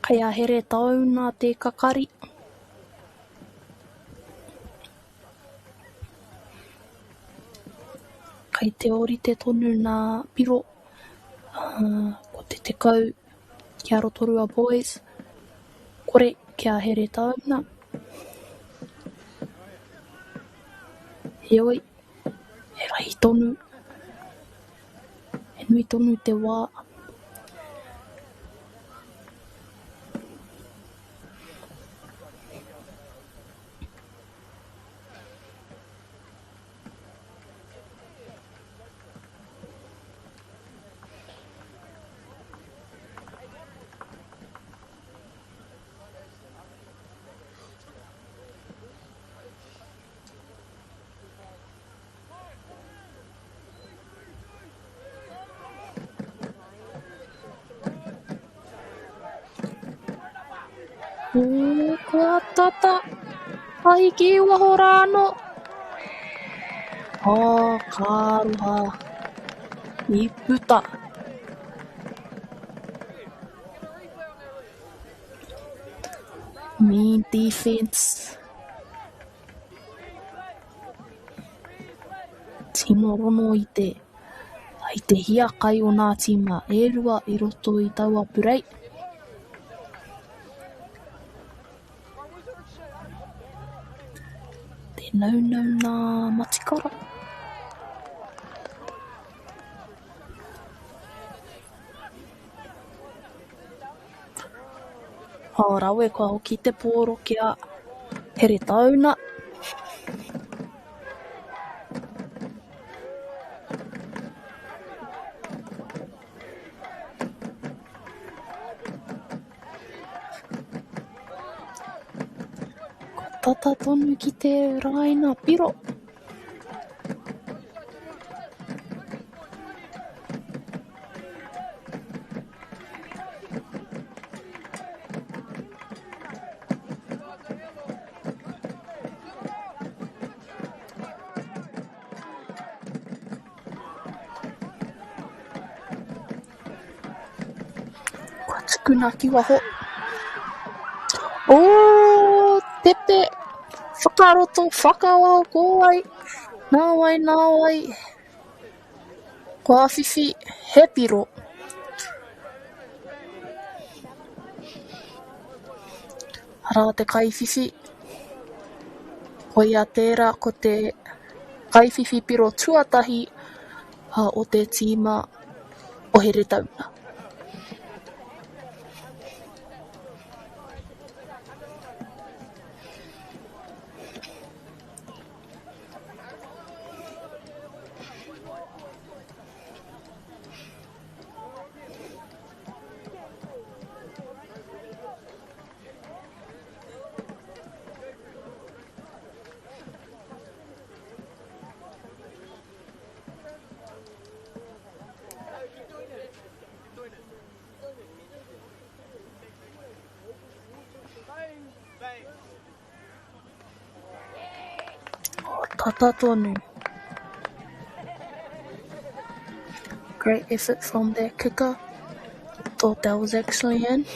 Kei a here tau nā te kakari. Kei te ori te tonu nā piro. Ko te tekau kia Rotorua Boys. Kore kia here tau nā. Heoi, he rahi tonu. He nui tonu te wā. Kua tata. Ai ki waho rāno. Kāruha. I puta. Mean defense. Tino rono I te hia kai o nā tima e rua I roto I taua purei. Te naunau nā matikara. Rawe kua hoki te pōro kia here tauna. Tata tonu ki te raina piro. Tukuna ki waho. O Tepe. Whakaroto, whakawao ko ai. Nā wai. Ko awhiwhi, he piro. Ara te kaiwhiwhi. Ko ia tērā ko te kaiwhiwhi piro tuatahi o te tīma o here tauna. Tata tonu. Great effort from their kicker. Thought that was excellent.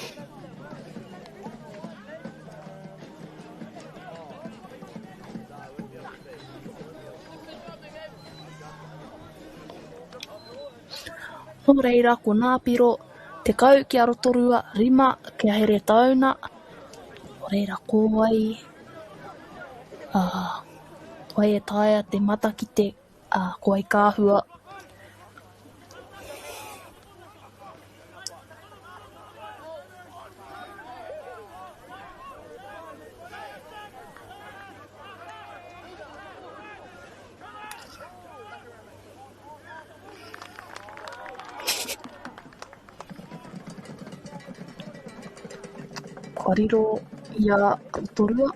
No reira ko Nāpiro, te kau ki a Rotorua, 5 ki a here tauna. No reira ko ai. Koe e taia te mata ki te koe kāhua. Koriro i a Rotorua.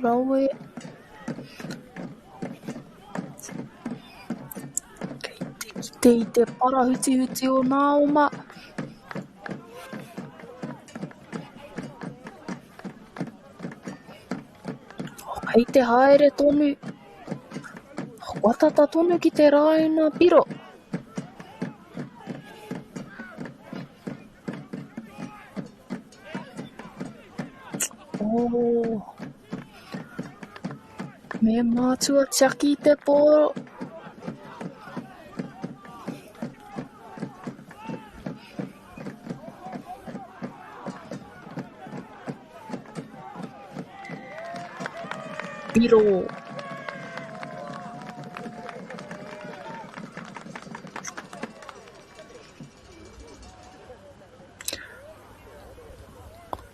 Rawe. Kei te parahuti o nā oma. Hei te haere tonu. Watata tonu ki te rauna piro. Me mātua tiaki te pōro. Piro.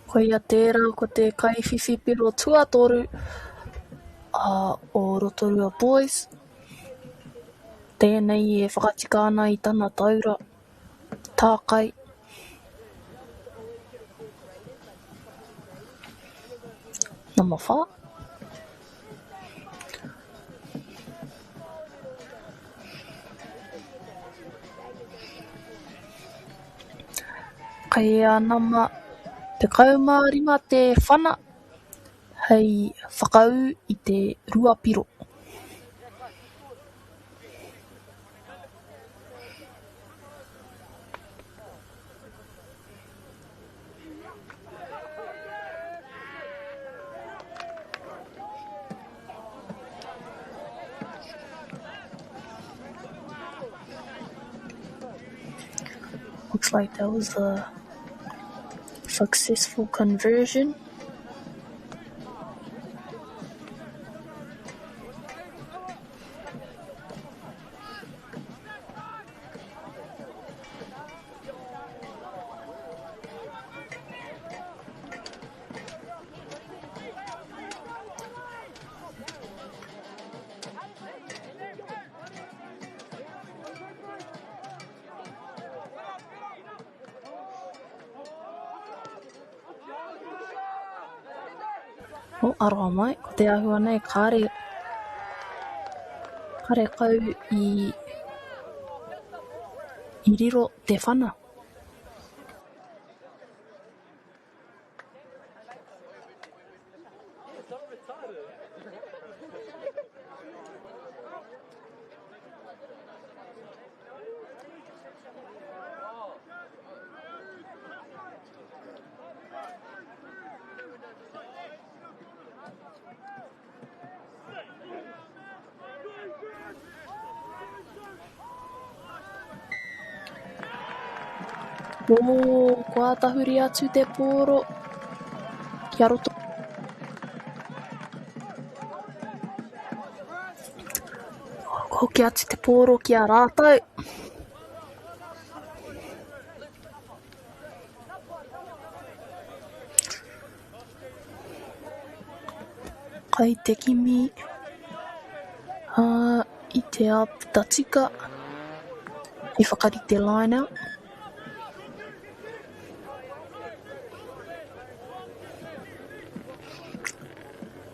Ko ia tērā ko te kaiwhiwhi piro tuatoru o Rotorua Boys. Tēnei e whakatika ana I tana taura. Tākai. Nama wha. Kai a nama te kaumārima te whana hei whakau I te rua piro. Looks like that was a successful conversion. O aroa mai, ko te ahua nei, kare kau i riro te whana. Kua tahuri atu te pōro kia roto. Hoki atu te pōro kia rātau. Kai te kimi i te aputa tika i whakari te line out.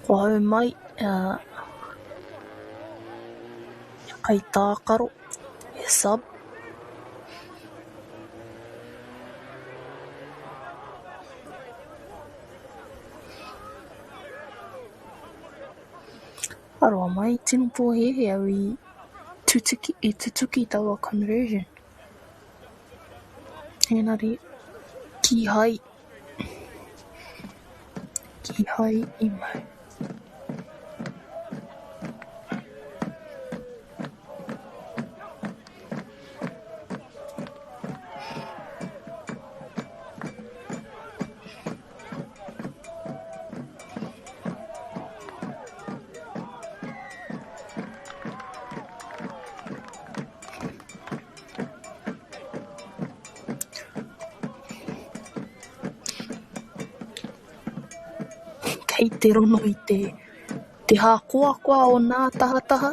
Ko hau mai kai tākaro e sub. Aroa mai, tino pōhehe au i tutuki taua conversion. Engari, ki hai i mai. Kei te rono i te hākoakoa o nā tahataha.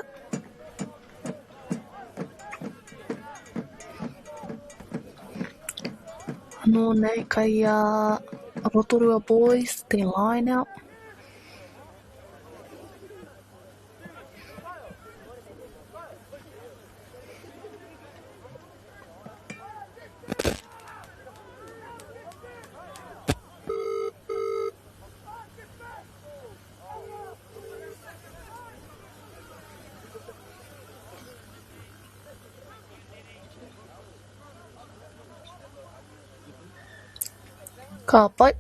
Anō nei kai Rotorua Boys, te line out. Ka pai.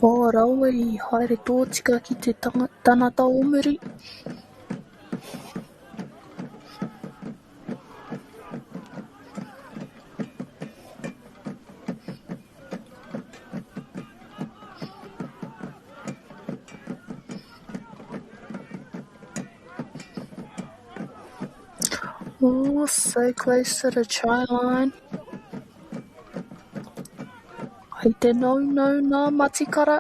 O raua i haere tōtika ki te tanata omuri. Oh, so close to the try line. Hei te no nā matikara.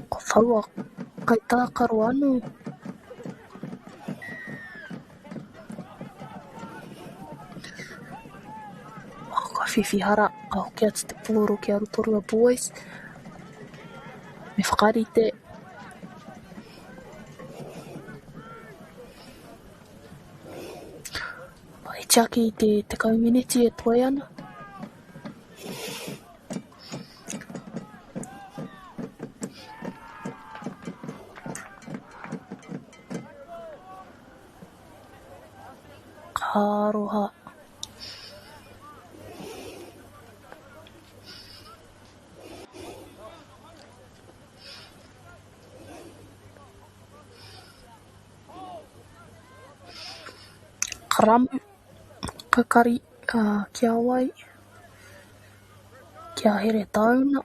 Ko whaua kai tākaro anō. Whiwhihara ka hoki atu te pōro ki a Rotorua Boys. Me whakarite. Pai tiaki i te 10 miniti e toi ana. Ka aroha. ramu, kakari, kia wai, kia here tauna.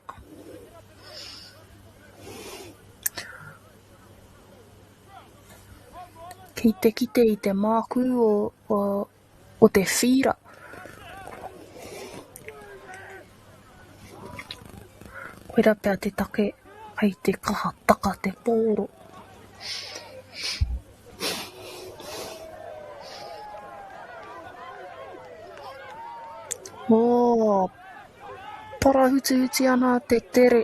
Ki te kite I te māku o te whira. Koera pia te take ai te kaha taka te pōro. Parahuti ana te tere.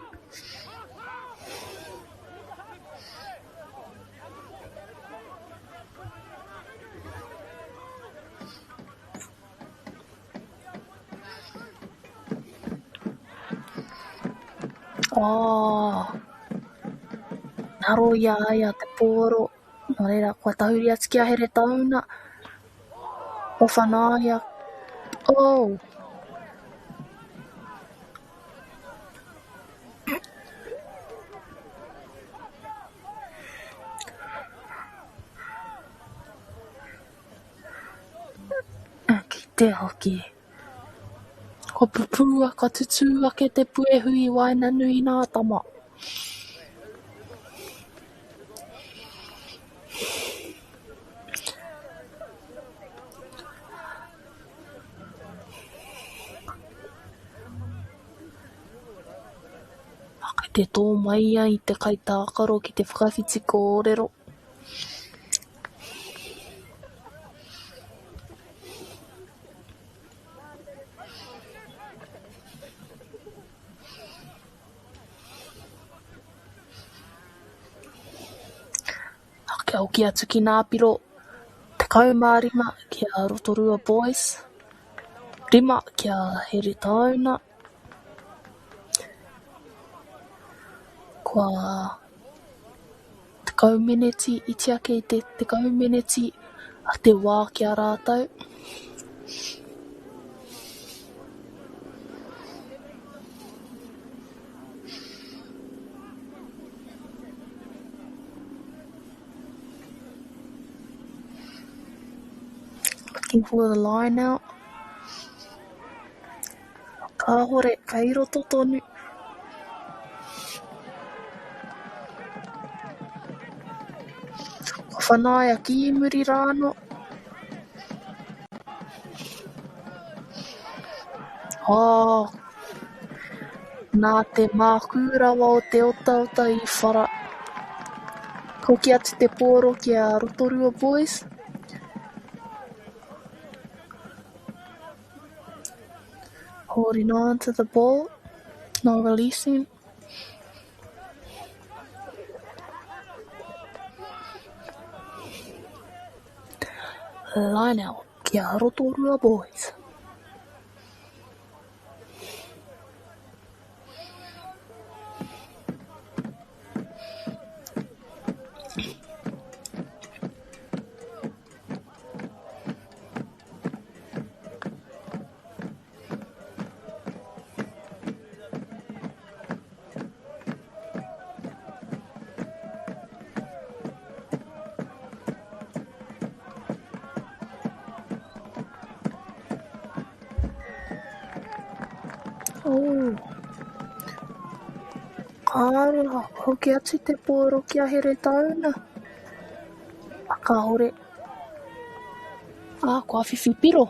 Naro ia ai a te pōro. Nō reira, kua tahuri atu kia here tauna. O whanaia. Ki te hoki. Ko pupurua ka tutu ake te puehui waina nui nā tama. Ake te tō mai ai te kaitākaro ki te whakawhiti kōrero. Au ki atu ki Napiro, te kaumārima ki a Rotorua Boys, rima ki a here tauna, kua te kaumeneti, iti ake I te kaumeneti a te wā ki a rātau. Looking for the line out. Ka hore, kai roto tonu. Ko whanaia ki muri rāno. Nā te mākurawa o te ota I whara. Ko ki atu te pōro ki a Rotorua Boys. Holding on to the ball, not releasing. Line out, ki a Rotorua Boys. Kāra, hoki atu te pōro ki a here tauna. Ka hore. Kua whiwhi piro.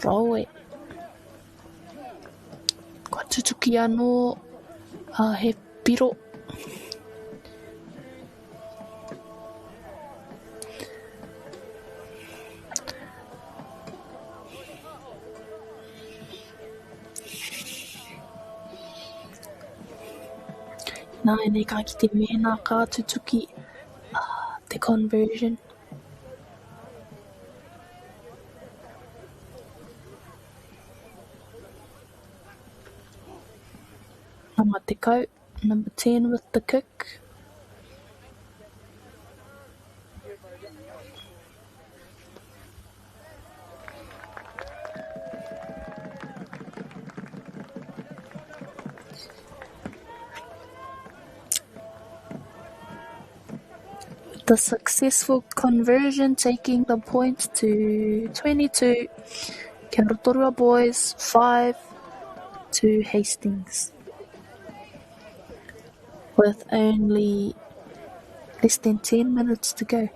Raue. Kua tutuki anō he piro. Nā nei ka ki te mena ka tutuki te conversion. Nama te kau, number 10 with the kick. The successful conversion taking the points to 22. Rotorua Boys 5 to Hastings. With only less than 10 minutes to go.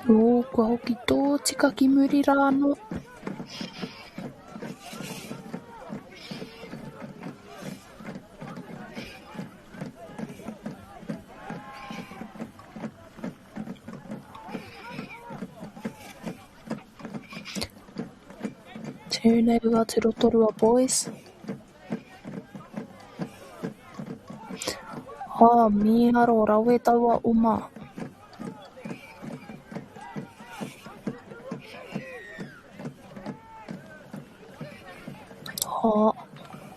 O, kua hoki tō tika ki muri rāno. Turnover to Rotorua Boys. Mīharo rawe taua uma.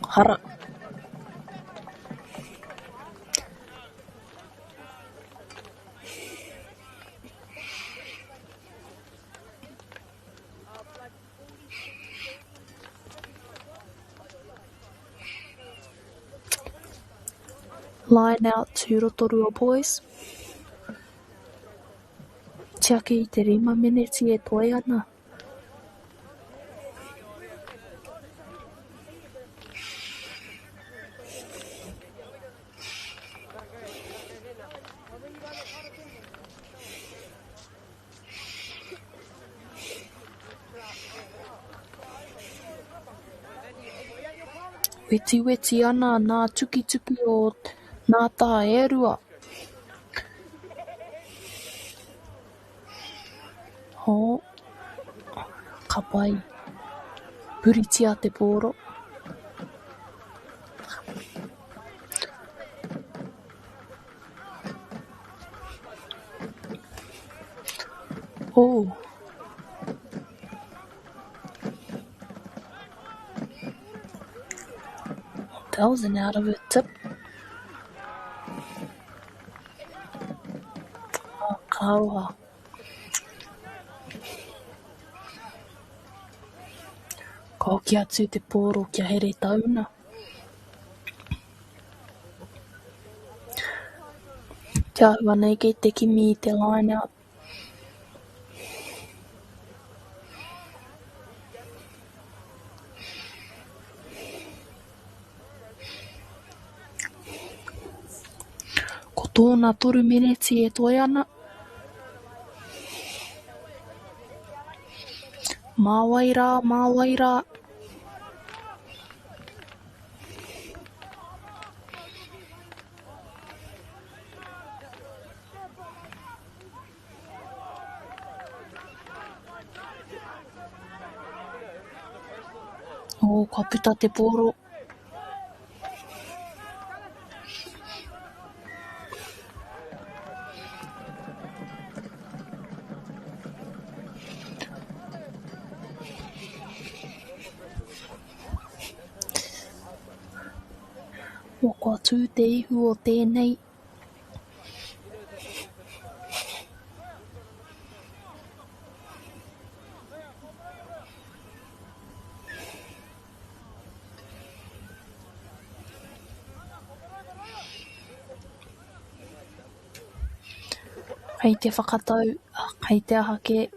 Hara. Line out to Rotorua Boys. Tiaki I te 5 miniti e toi ana. Weti ana nā tuki o nā tā e rua. Ka pai. Puritia te pōro. That was an out of it tip. Karoha. Ka hoki atu te pōro kia here tauna. Kia hua nei kei te kimi I te line out. Ko tōna 3 miniti e toi ana. Māwaira. Ka puta te pōro. Kua tū te ihu o tēnei. Hei te whakatau, hei te aha ke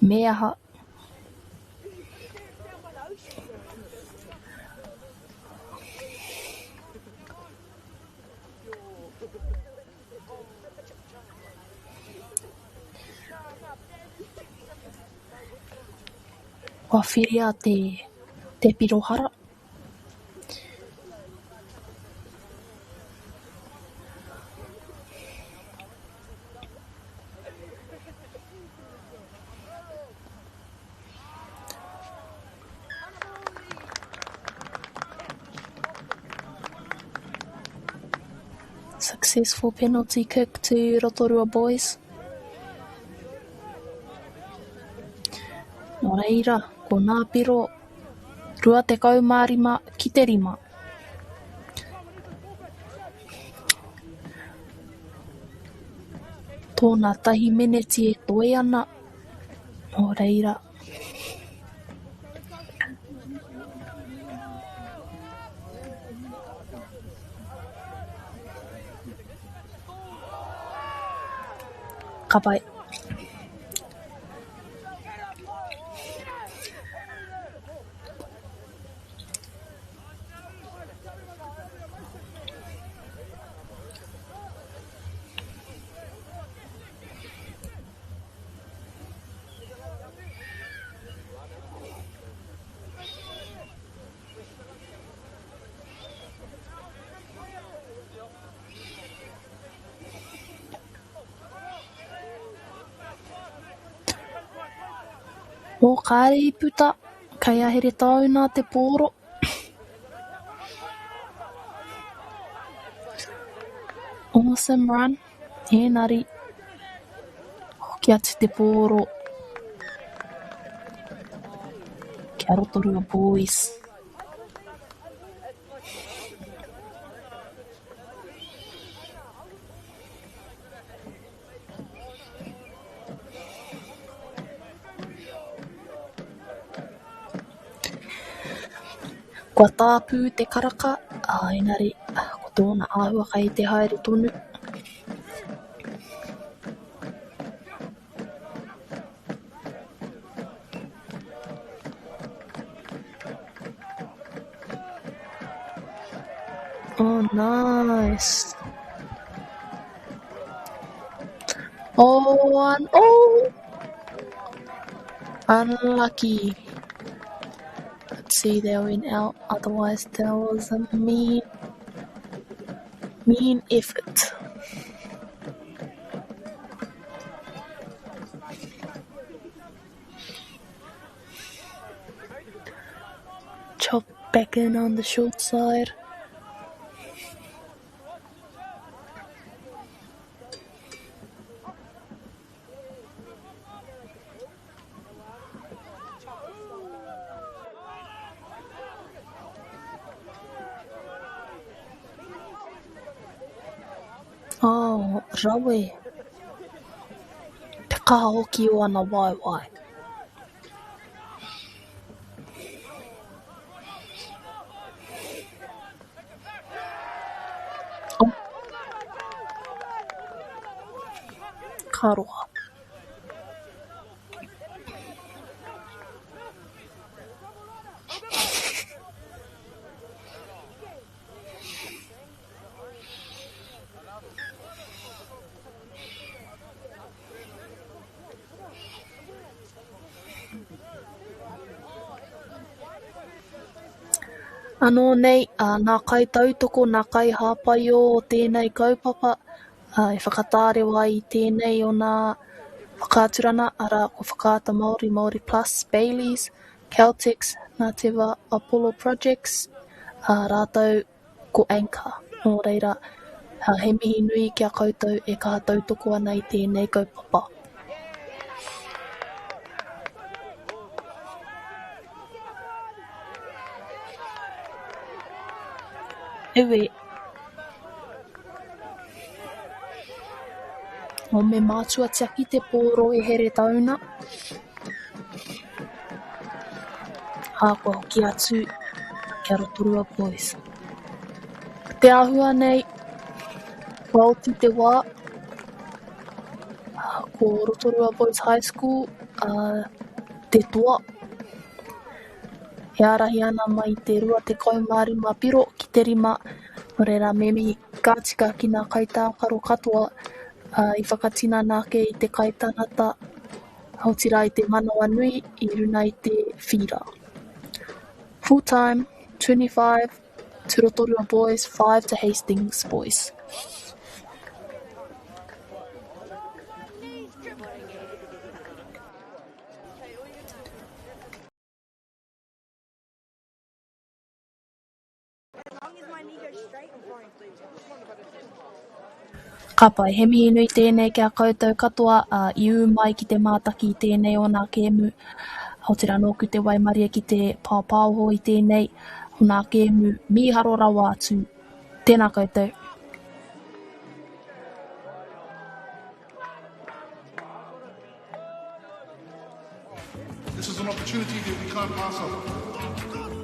me aha. Kua whiria te pirohara. Successful penalty kick to Rotorua Boys. Nō reira, ko nā piro, rua te kaumārima ki te rima. Tōna tahi meneti e toe ana, nō reira. Ka pai. Mō kāre I puta, kai ahere tauna te pōro. Awesome run, Engari. Hoki atu te pōro. Kia Rotorua Boys. Kua tāpū te karaka, engari, ko tōna āhua kai te haere tonu. Oh, nice. Oh, unlucky. Let's see, they went out. Otherwise, that was a mean effort. Chop back in on the short side. Oh, rawe. Te kaha hoki o ana waiwai. Oh. Ka roa. Anō nei, nā kai tautoko, nā kai hāpai o tēnei kaupapa, e whakatāre wai I tēnei o nā whakaaturana, ara ko whakaata Māori, MāORI Plus, Baileys, Celtics, nā tewa Apollo Projects, rātau ko Anchor. Nō reira, he mihi nui kia koutou e kaha tautoko ana I tēnei kaupapa. Ewe, o me mātua tiaki te pōro e here tauna. Hākua hoki atu kia Rotorua Boys. Te āhua nei, Walti te wā, ko Rotorua Boys High School, te toa. He arahi ana mai te rua te kaumārima piro ki te rima, no reira me mihi kātika ki nā kaitākaro katoa, I whakatina nāke I te kaitanata, hautira I te manawa nui, I runa I te whira. Full time, 25 to Rotorua Boys, 5 to Hastings Boys. Ka pai, he mihi nui tēnei kia koutou katoa, I ū mai ki te mātaki I tēnei o nā kēmu. Hautira nōku te waimaria ki te pāpāoho I tēnei, huna kēmu mīharo rawa atu. Tēnā koutou. This is an opportunity that we can't pass up.